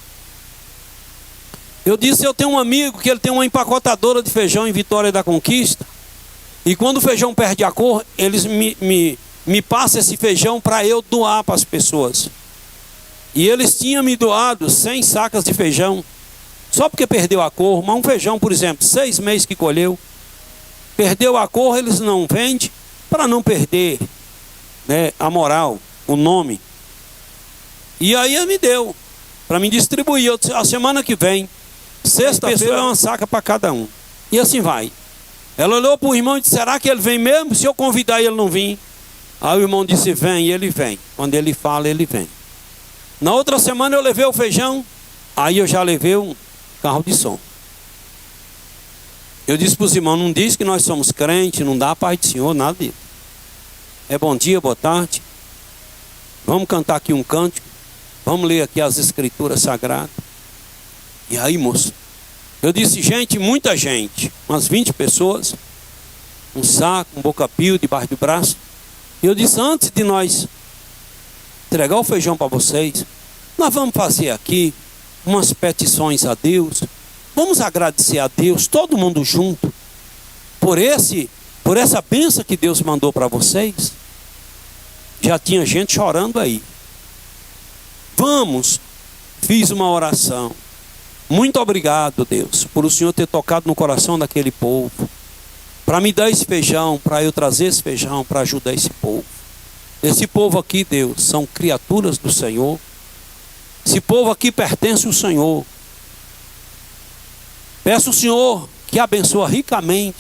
Eu disse, eu tenho um amigo que ele tem uma empacotadora de feijão em Vitória da Conquista, e quando o feijão perde a cor, eles me passam esse feijão para eu doar para as pessoas. E eles tinham me doado 100 sacas de feijão, só porque perdeu a cor. Mas um feijão, por exemplo, 6 meses que colheu, perdeu a cor, eles não vendem, para não perder, né, a moral, o nome. E aí ele me deu, para me distribuir. Eu disse, a semana que vem, sexta-feira é uma saca para cada um. E assim vai. Ela olhou para o irmão e disse, será que ele vem mesmo? Se eu convidar ele não vir. Aí o irmão disse, vem, e ele vem. Quando ele fala, ele vem. Na outra semana eu levei o feijão, aí eu já levei um carro de som. Eu disse para os irmãos, não diz que nós somos crentes, não dá a paz do Senhor, nada disso. É bom dia, boa tarde. Vamos cantar aqui um cântico. Vamos ler aqui as escrituras sagradas. E aí, moço, eu disse, gente, muita gente, umas 20 pessoas, um saco, um boca-pio debaixo do braço. E eu disse, antes de nós entregar o feijão para vocês, nós vamos fazer aqui umas petições a Deus. Vamos agradecer a Deus, todo mundo junto, por essa bênção que Deus mandou para vocês. Já tinha gente chorando aí. Vamos, fiz uma oração. Muito obrigado, Deus, por o Senhor ter tocado no coração daquele povo, para me dar esse feijão, para eu trazer esse feijão, para ajudar esse povo. Esse povo aqui, Deus, são criaturas do Senhor. Esse povo aqui pertence ao Senhor. Peço ao Senhor que abençoe ricamente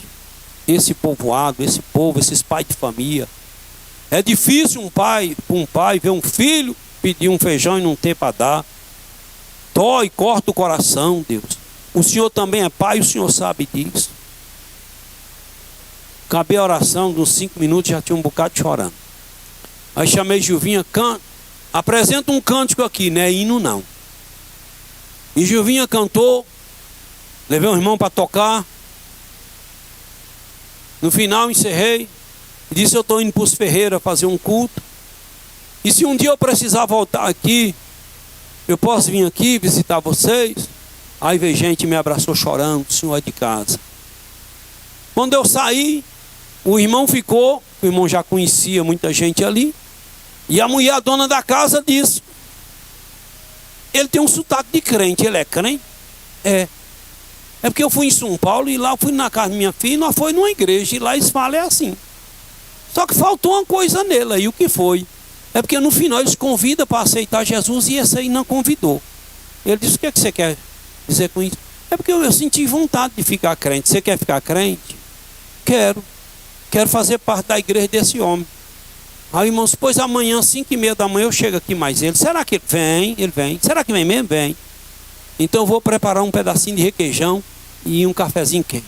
esse povoado, esse povo, esses pais de família. É difícil um pai ver um filho pedir um feijão e não ter para dar. Dói, corta o coração, Deus. O Senhor também é pai, o Senhor sabe disso. Acabei a oração, de uns 5 minutos já tinha um bocado chorando. Aí chamei Gilvinha, apresenta um cântico aqui, não é hino não. E Gilvinha cantou. Levei um irmão para tocar. No final encerrei. E disse, eu estou indo para os Ferreira fazer um culto. E se um dia eu precisar voltar aqui, eu posso vir aqui visitar vocês? Aí veio gente me abraçou chorando, o senhor é de casa. Quando eu saí, o irmão ficou, o irmão já conhecia muita gente ali. E a mulher, a dona da casa, disse, ele tem um sotaque de crente, ele é crente? É. É porque eu fui em São Paulo e lá eu fui na casa da minha filha e nós fomos numa igreja e lá eles falam é assim. Só que faltou uma coisa nele aí, o que foi? É porque no final eles convidam para aceitar Jesus e esse aí não convidou. Ele disse, o que é que você quer dizer com isso? É porque eu senti vontade de ficar crente. Você quer ficar crente? Quero. Quero fazer parte da igreja desse homem. Aí, irmãos, depois amanhã, 5h30 da manhã, eu chego aqui mais ele. Será que ele vem? Ele vem. Será que vem mesmo? Vem. Então eu vou preparar um pedacinho de requeijão e um cafezinho quente.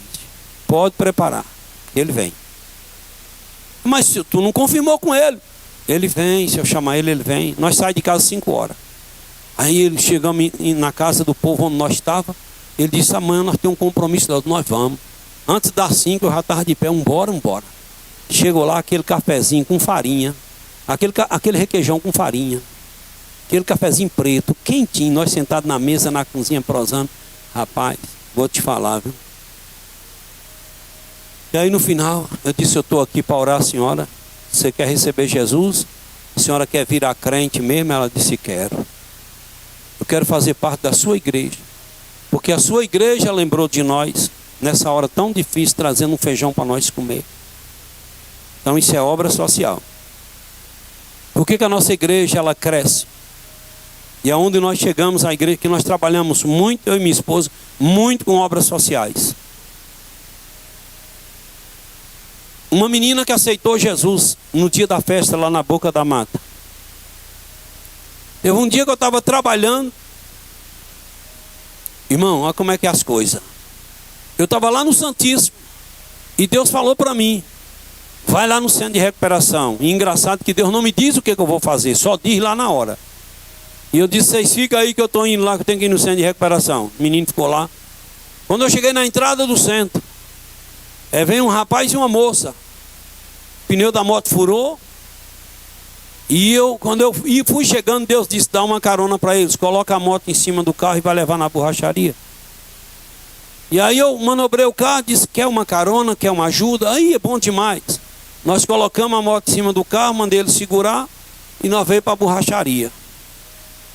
Pode preparar. Ele vem. Mas se tu não confirmou com ele, ele vem. Se eu chamar ele, ele vem. Nós saímos de casa 5 horas. Aí ele chegamos na casa do povo onde nós estávamos. Ele disse, amanhã nós temos um compromisso. Nós vamos. Antes das 5 eu já estava de pé. Embora. Chegou lá aquele cafezinho com farinha. Aquele requeijão com farinha. Aquele cafezinho preto, quentinho, nós sentados na mesa, na cozinha, prosando. Rapaz, vou te falar, viu? E aí no final, eu disse, eu estou aqui para orar, senhora. Você quer receber Jesus? A senhora quer virar crente mesmo? Ela disse, quero. Eu quero fazer parte da sua igreja. Porque a sua igreja lembrou de nós, nessa hora tão difícil, trazendo um feijão para nós comer. Então isso é obra social. Por que a nossa igreja, ela cresce? E aonde nós chegamos, a igreja, que nós trabalhamos muito, eu e minha esposa, muito com obras sociais. Uma menina que aceitou Jesus no dia da festa lá na Boca da Mata. Teve um dia que eu estava trabalhando. Irmão, olha como é que é as coisas. Eu estava lá no Santíssimo e Deus falou para mim, vai lá no centro de recuperação. E engraçado que Deus não me diz o que eu vou fazer, só diz lá na hora. E eu disse, vocês ficam aí que eu estou indo lá, que eu tenho que ir no centro de recuperação. O menino ficou lá. Quando eu cheguei na entrada do centro, Vem um rapaz e uma moça. O pneu da moto furou. E quando eu fui chegando, Deus disse: dá uma carona para eles, coloca a moto em cima do carro e vai levar na borracharia. E aí eu manobrei o carro, disse: quer uma carona, quer uma ajuda? Aí é bom demais. Nós colocamos a moto em cima do carro, mandei ele segurar e nós veio para a borracharia.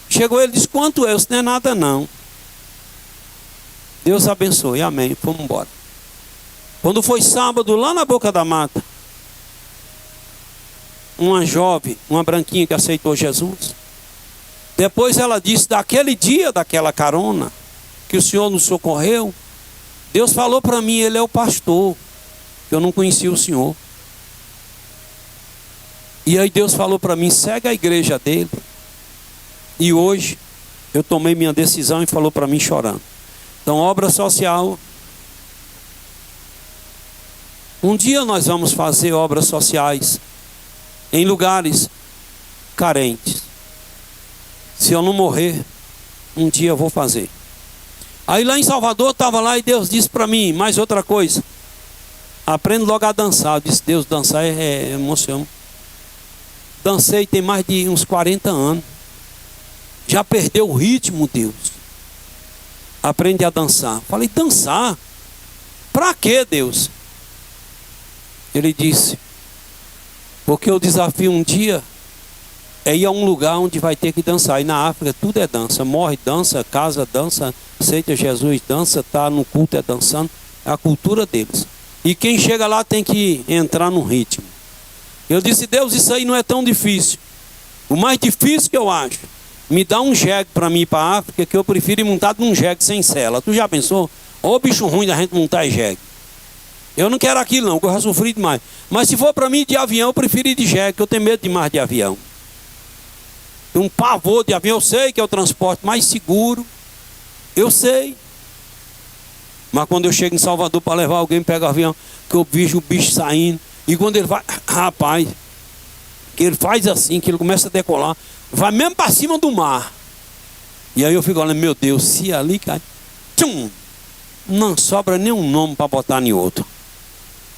Chegou ele e disse: quanto é? Isso não é nada não. Deus abençoe, amém. Vamos embora. Quando foi sábado, lá na Boca da Mata, uma jovem, uma branquinha que aceitou Jesus. Depois ela disse: daquele dia, daquela carona, que o Senhor nos socorreu, Deus falou para mim, Ele é o pastor, que eu não conhecia o Senhor. E aí Deus falou para mim: segue a igreja dele. E hoje eu tomei minha decisão e falou para mim chorando. Então, obra social. Um dia nós vamos fazer obras sociais em lugares carentes. Se eu não morrer, um dia eu vou fazer. Aí lá em Salvador, estava lá e Deus disse para mim mais outra coisa: aprende logo a dançar. Eu disse: Deus, dançar é emoção. Dancei tem mais de uns 40 anos. Já perdeu o ritmo, Deus. Aprende a dançar. Falei: dançar? Para quê, Deus? Ele disse: porque o desafio um dia é ir a um lugar onde vai ter que dançar. E na África tudo é dança. Morre, dança, casa, dança, aceita Jesus, dança, está no culto, é dançando. É a cultura deles. E quem chega lá tem que entrar no ritmo. Eu disse: Deus, isso aí não é tão difícil. O mais difícil que eu acho, me dá um jegue para mim ir para a África, que eu prefiro ir montado num jegue sem sela. Tu já pensou? Ô bicho ruim da gente montar jegue. Eu não quero aquilo não, que eu já sofri demais. Mas se for para mim de avião, eu prefiro ir de jegue, que eu tenho medo demais de avião. Tenho um pavor de avião. Eu sei que é o transporte mais seguro. Eu sei. Mas quando eu chego em Salvador para levar alguém, pega o avião, que eu vejo o bicho saindo. E quando ele vai, rapaz, que ele faz assim, que ele começa a decolar, vai mesmo para cima do mar. E aí eu fico olhando: meu Deus, se ali cai, tchum, não sobra nenhum nome para botar em outro.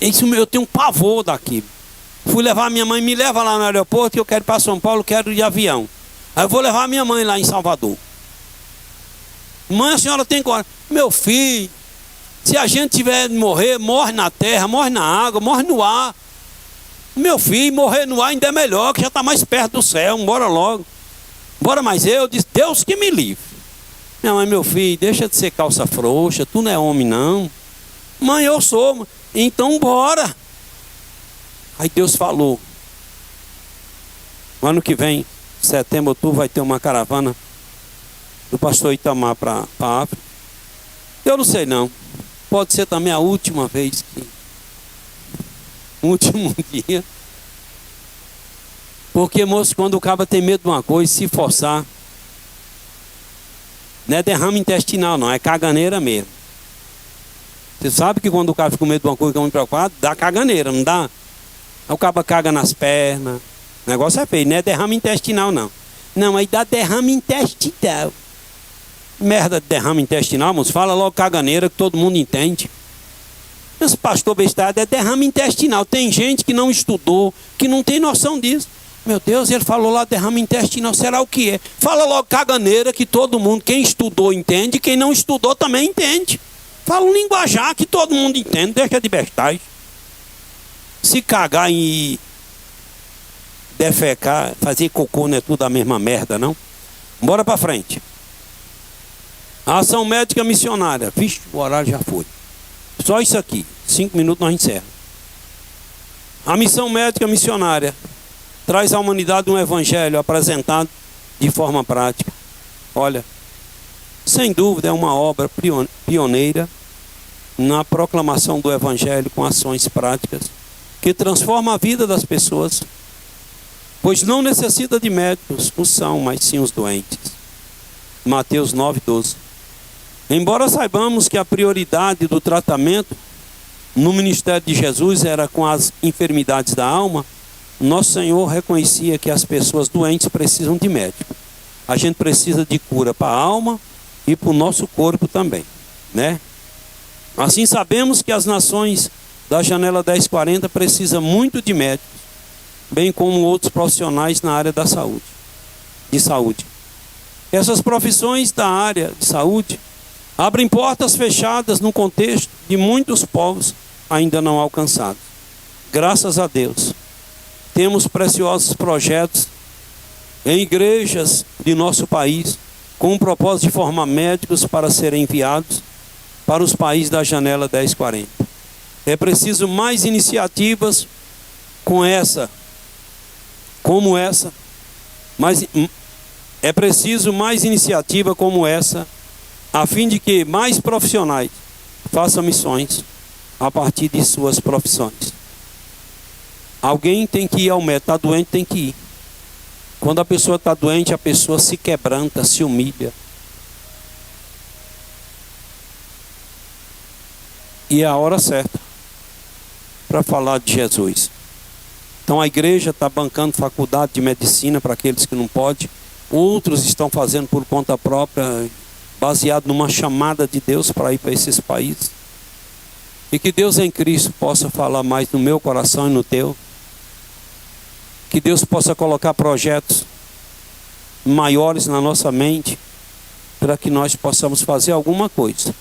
Isso, eu tenho um pavor daqui. Fui levar minha mãe, me leva lá no aeroporto, que eu quero ir para São Paulo, quero ir de avião. Aí eu vou levar minha mãe lá em Salvador. Mãe, a senhora tem coragem? Meu filho, se a gente tiver de morrer, morre na terra, morre na água, morre no ar. Meu filho, morrer no ar ainda é melhor, que já está mais perto do céu, bora logo. Bora, mas eu disse: Deus que me livre. Minha mãe: meu filho, deixa de ser calça frouxa, tu não é homem não. Mãe, eu sou. Então bora. Aí Deus falou: ano que vem, setembro, outubro, vai ter uma caravana do pastor Itamar para a África. Eu não sei não. Pode ser também a última vez que... o último dia. Porque, moço, quando o cara tem medo de uma coisa, se forçar, não é derrame intestinal não, é caganeira mesmo. Você sabe que quando o cara fica com medo de uma coisa que é muito preocupado, dá caganeira, não dá? Aí o cara caga nas pernas. O negócio é feio, não é derrame intestinal não. Não, aí dá derrame intestinal. Merda de derrame intestinal, moço, fala logo caganeira que todo mundo entende. Esse pastor bestado é derrame intestinal. Tem gente que não estudou, que não tem noção disso. Meu Deus, ele falou lá derrame intestinal, será o que é? Fala logo caganeira que todo mundo, quem estudou entende, quem não estudou também entende. Fala um linguajar que todo mundo entende, deixa de bestagem. Se cagar e defecar, fazer cocô não é tudo a mesma merda, não? Bora pra frente. A ação médica missionária. Vixe, o horário já foi. Só isso aqui. 5 minutos nós encerramos. A missão médica missionária traz à humanidade um evangelho apresentado de forma prática. Olha, sem dúvida é uma obra pioneira na proclamação do evangelho com ações práticas que transforma a vida das pessoas, pois não necessita de médicos, os são, mas sim os doentes. Mateus 9:12. Embora saibamos que a prioridade do tratamento no ministério de Jesus era com as enfermidades da alma, nosso Senhor reconhecia que as pessoas doentes precisam de médico. A gente precisa de cura para a alma e para o nosso corpo também, né? Assim sabemos que as nações da Janela 1040 precisa muito de médicos, bem como outros profissionais na área da saúde, de saúde. Essas profissões da área de saúde abrem portas fechadas no contexto de muitos povos ainda não alcançados. Graças a Deus, temos preciosos projetos em igrejas de nosso país, com o propósito de formar médicos para serem enviados para os países da Janela 1040. É preciso mais iniciativas como essa, mas é preciso mais iniciativa como essa, a fim de que mais profissionais façam missões a partir de suas profissões. Alguém tem que ir ao médico, está doente, tem que ir. Quando a pessoa está doente, a pessoa se quebranta, se humilha. E é a hora certa para falar de Jesus. Então a igreja está bancando faculdade de medicina para aqueles que não podem. Outros estão fazendo por conta própria, baseado numa chamada de Deus para ir para esses países. E que Deus em Cristo possa falar mais no meu coração e no teu. Que Deus possa colocar projetos maiores na nossa mente, para que nós possamos fazer alguma coisa.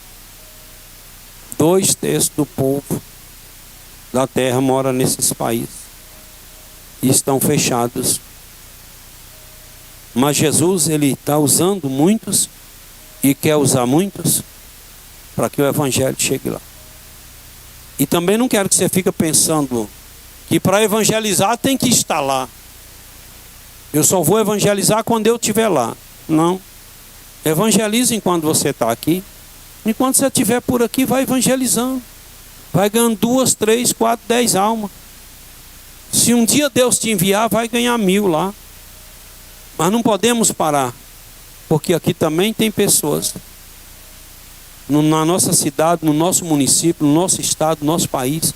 2/3 do povo da terra mora nesses países e estão fechados. Mas Jesus, Ele está usando muitos e quer usar muitos para que o Evangelho chegue lá. E também não quero que você fique pensando que para evangelizar tem que estar lá. Eu só vou evangelizar quando eu estiver lá. Não. Evangelize enquanto você está aqui. Enquanto você estiver por aqui, vai evangelizando. Vai ganhando 2, 3, 4, 10 almas. Se um dia Deus te enviar, vai ganhar 1000 lá. Mas não podemos parar. Porque aqui também tem pessoas. Na nossa cidade, no nosso município, no nosso estado, no nosso país.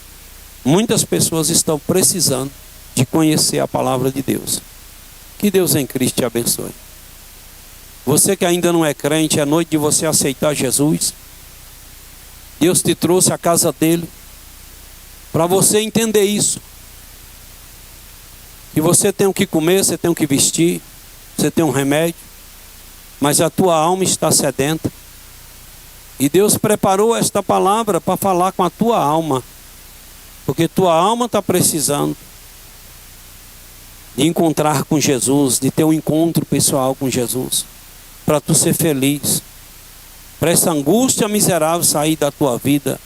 Muitas pessoas estão precisando de conhecer a palavra de Deus. Que Deus em Cristo te abençoe. Você que ainda não é crente, é noite de você aceitar Jesus. Deus te trouxe à casa dele para você entender isso. Que você tem o que comer, você tem o que vestir, você tem um remédio, mas a tua alma está sedenta. E Deus preparou esta palavra para falar com a tua alma. Porque tua alma está precisando de encontrar com Jesus, de ter um encontro pessoal com Jesus, para tu ser feliz. Para essa angústia miserável sair da tua vida.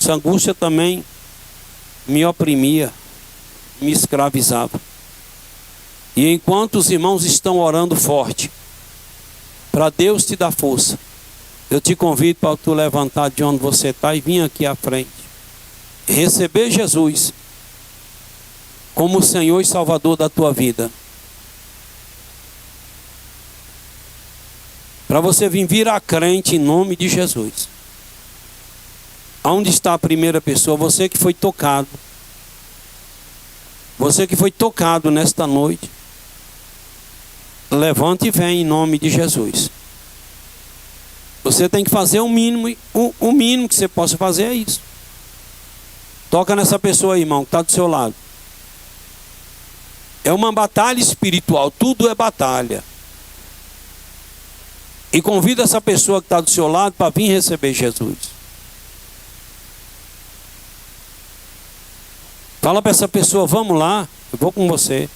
Essa angústia também me oprimia, me escravizava. E enquanto os irmãos estão orando forte, para Deus te dar força, eu te convido para tu levantar de onde você está e vir aqui à frente. Receber Jesus como o Senhor e Salvador da tua vida. Para você vir virar crente em nome de Jesus. Aonde está a primeira pessoa? Você que foi tocado. Você que foi tocado nesta noite. Levante e vem em nome de Jesus. Você tem que fazer o mínimo. O mínimo que você possa fazer é isso. Toca nessa pessoa aí, irmão, que está do seu lado. É uma batalha espiritual. Tudo é batalha. E convida essa pessoa que está do seu lado para vir receber Jesus. Fala para essa pessoa, vamos lá, eu vou com você.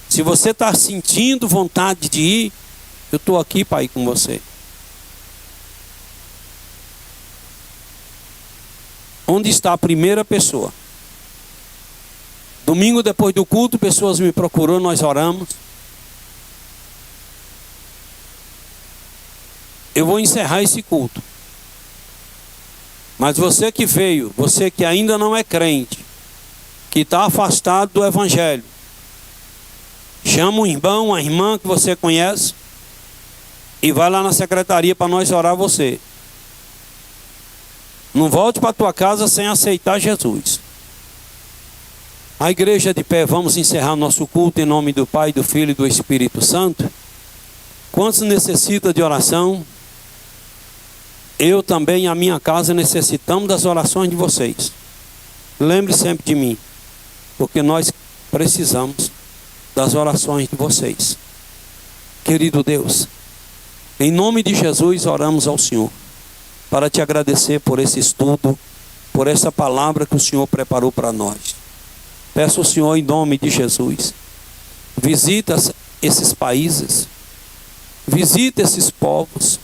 Se você está sentindo vontade de ir, eu estou aqui para ir com você. Onde está a primeira pessoa? Domingo depois do culto, pessoas me procuram, nós oramos. Eu vou encerrar esse culto. Mas você que veio, você que ainda não é crente, que está afastado do Evangelho, chama um irmão, uma irmã que você conhece e vai lá na secretaria para nós orar você. Não volte para a tua casa sem aceitar Jesus. A igreja de pé, vamos encerrar nosso culto em nome do Pai, do Filho e do Espírito Santo. Quantos necessitam de oração? Eu também, a minha casa, necessitamos das orações de vocês. lembre sempre de mim, porque nós precisamos das orações de vocês. Querido Deus, em nome de Jesus oramos ao Senhor, para te agradecer por esse estudo, por essa palavra que o Senhor preparou para nós. Peço ao Senhor, em nome de Jesus, visita esses países, visita esses povos,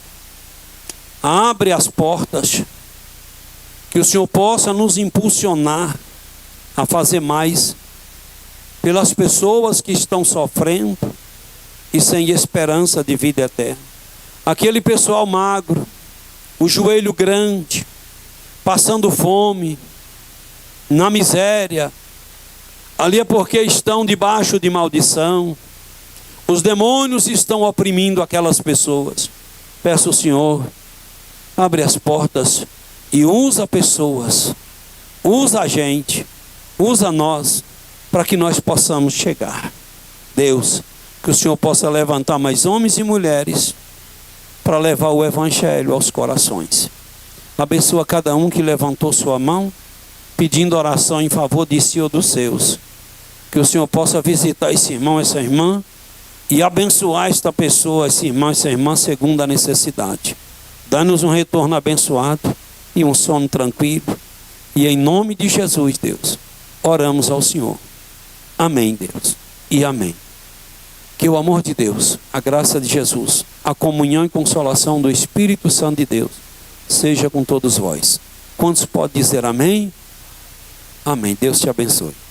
abre as portas, que o Senhor possa nos impulsionar a fazer mais pelas pessoas que estão sofrendo e sem esperança de vida eterna. Aquele pessoal magro, o joelho grande, passando fome, na miséria, ali é porque estão debaixo de maldição. Os demônios estão oprimindo aquelas pessoas. Peço ao Senhor, abre as portas e usa pessoas, usa a gente, usa nós, para que nós possamos chegar. Deus, que o Senhor possa levantar mais homens e mulheres para levar o Evangelho aos corações. Abençoa cada um que levantou sua mão, pedindo oração em favor de si ou dos seus. Que o Senhor possa visitar esse irmão, essa irmã, e abençoar esta pessoa, esse irmão, essa irmã, segundo a necessidade. Dá-nos um retorno abençoado e um sono tranquilo. E em nome de Jesus, Deus, oramos ao Senhor. Amém, Deus, e amém. Que o amor de Deus, a graça de Jesus, a comunhão e consolação do Espírito Santo de Deus, seja com todos vós. Quantos podem dizer amém? Amém. Deus te abençoe.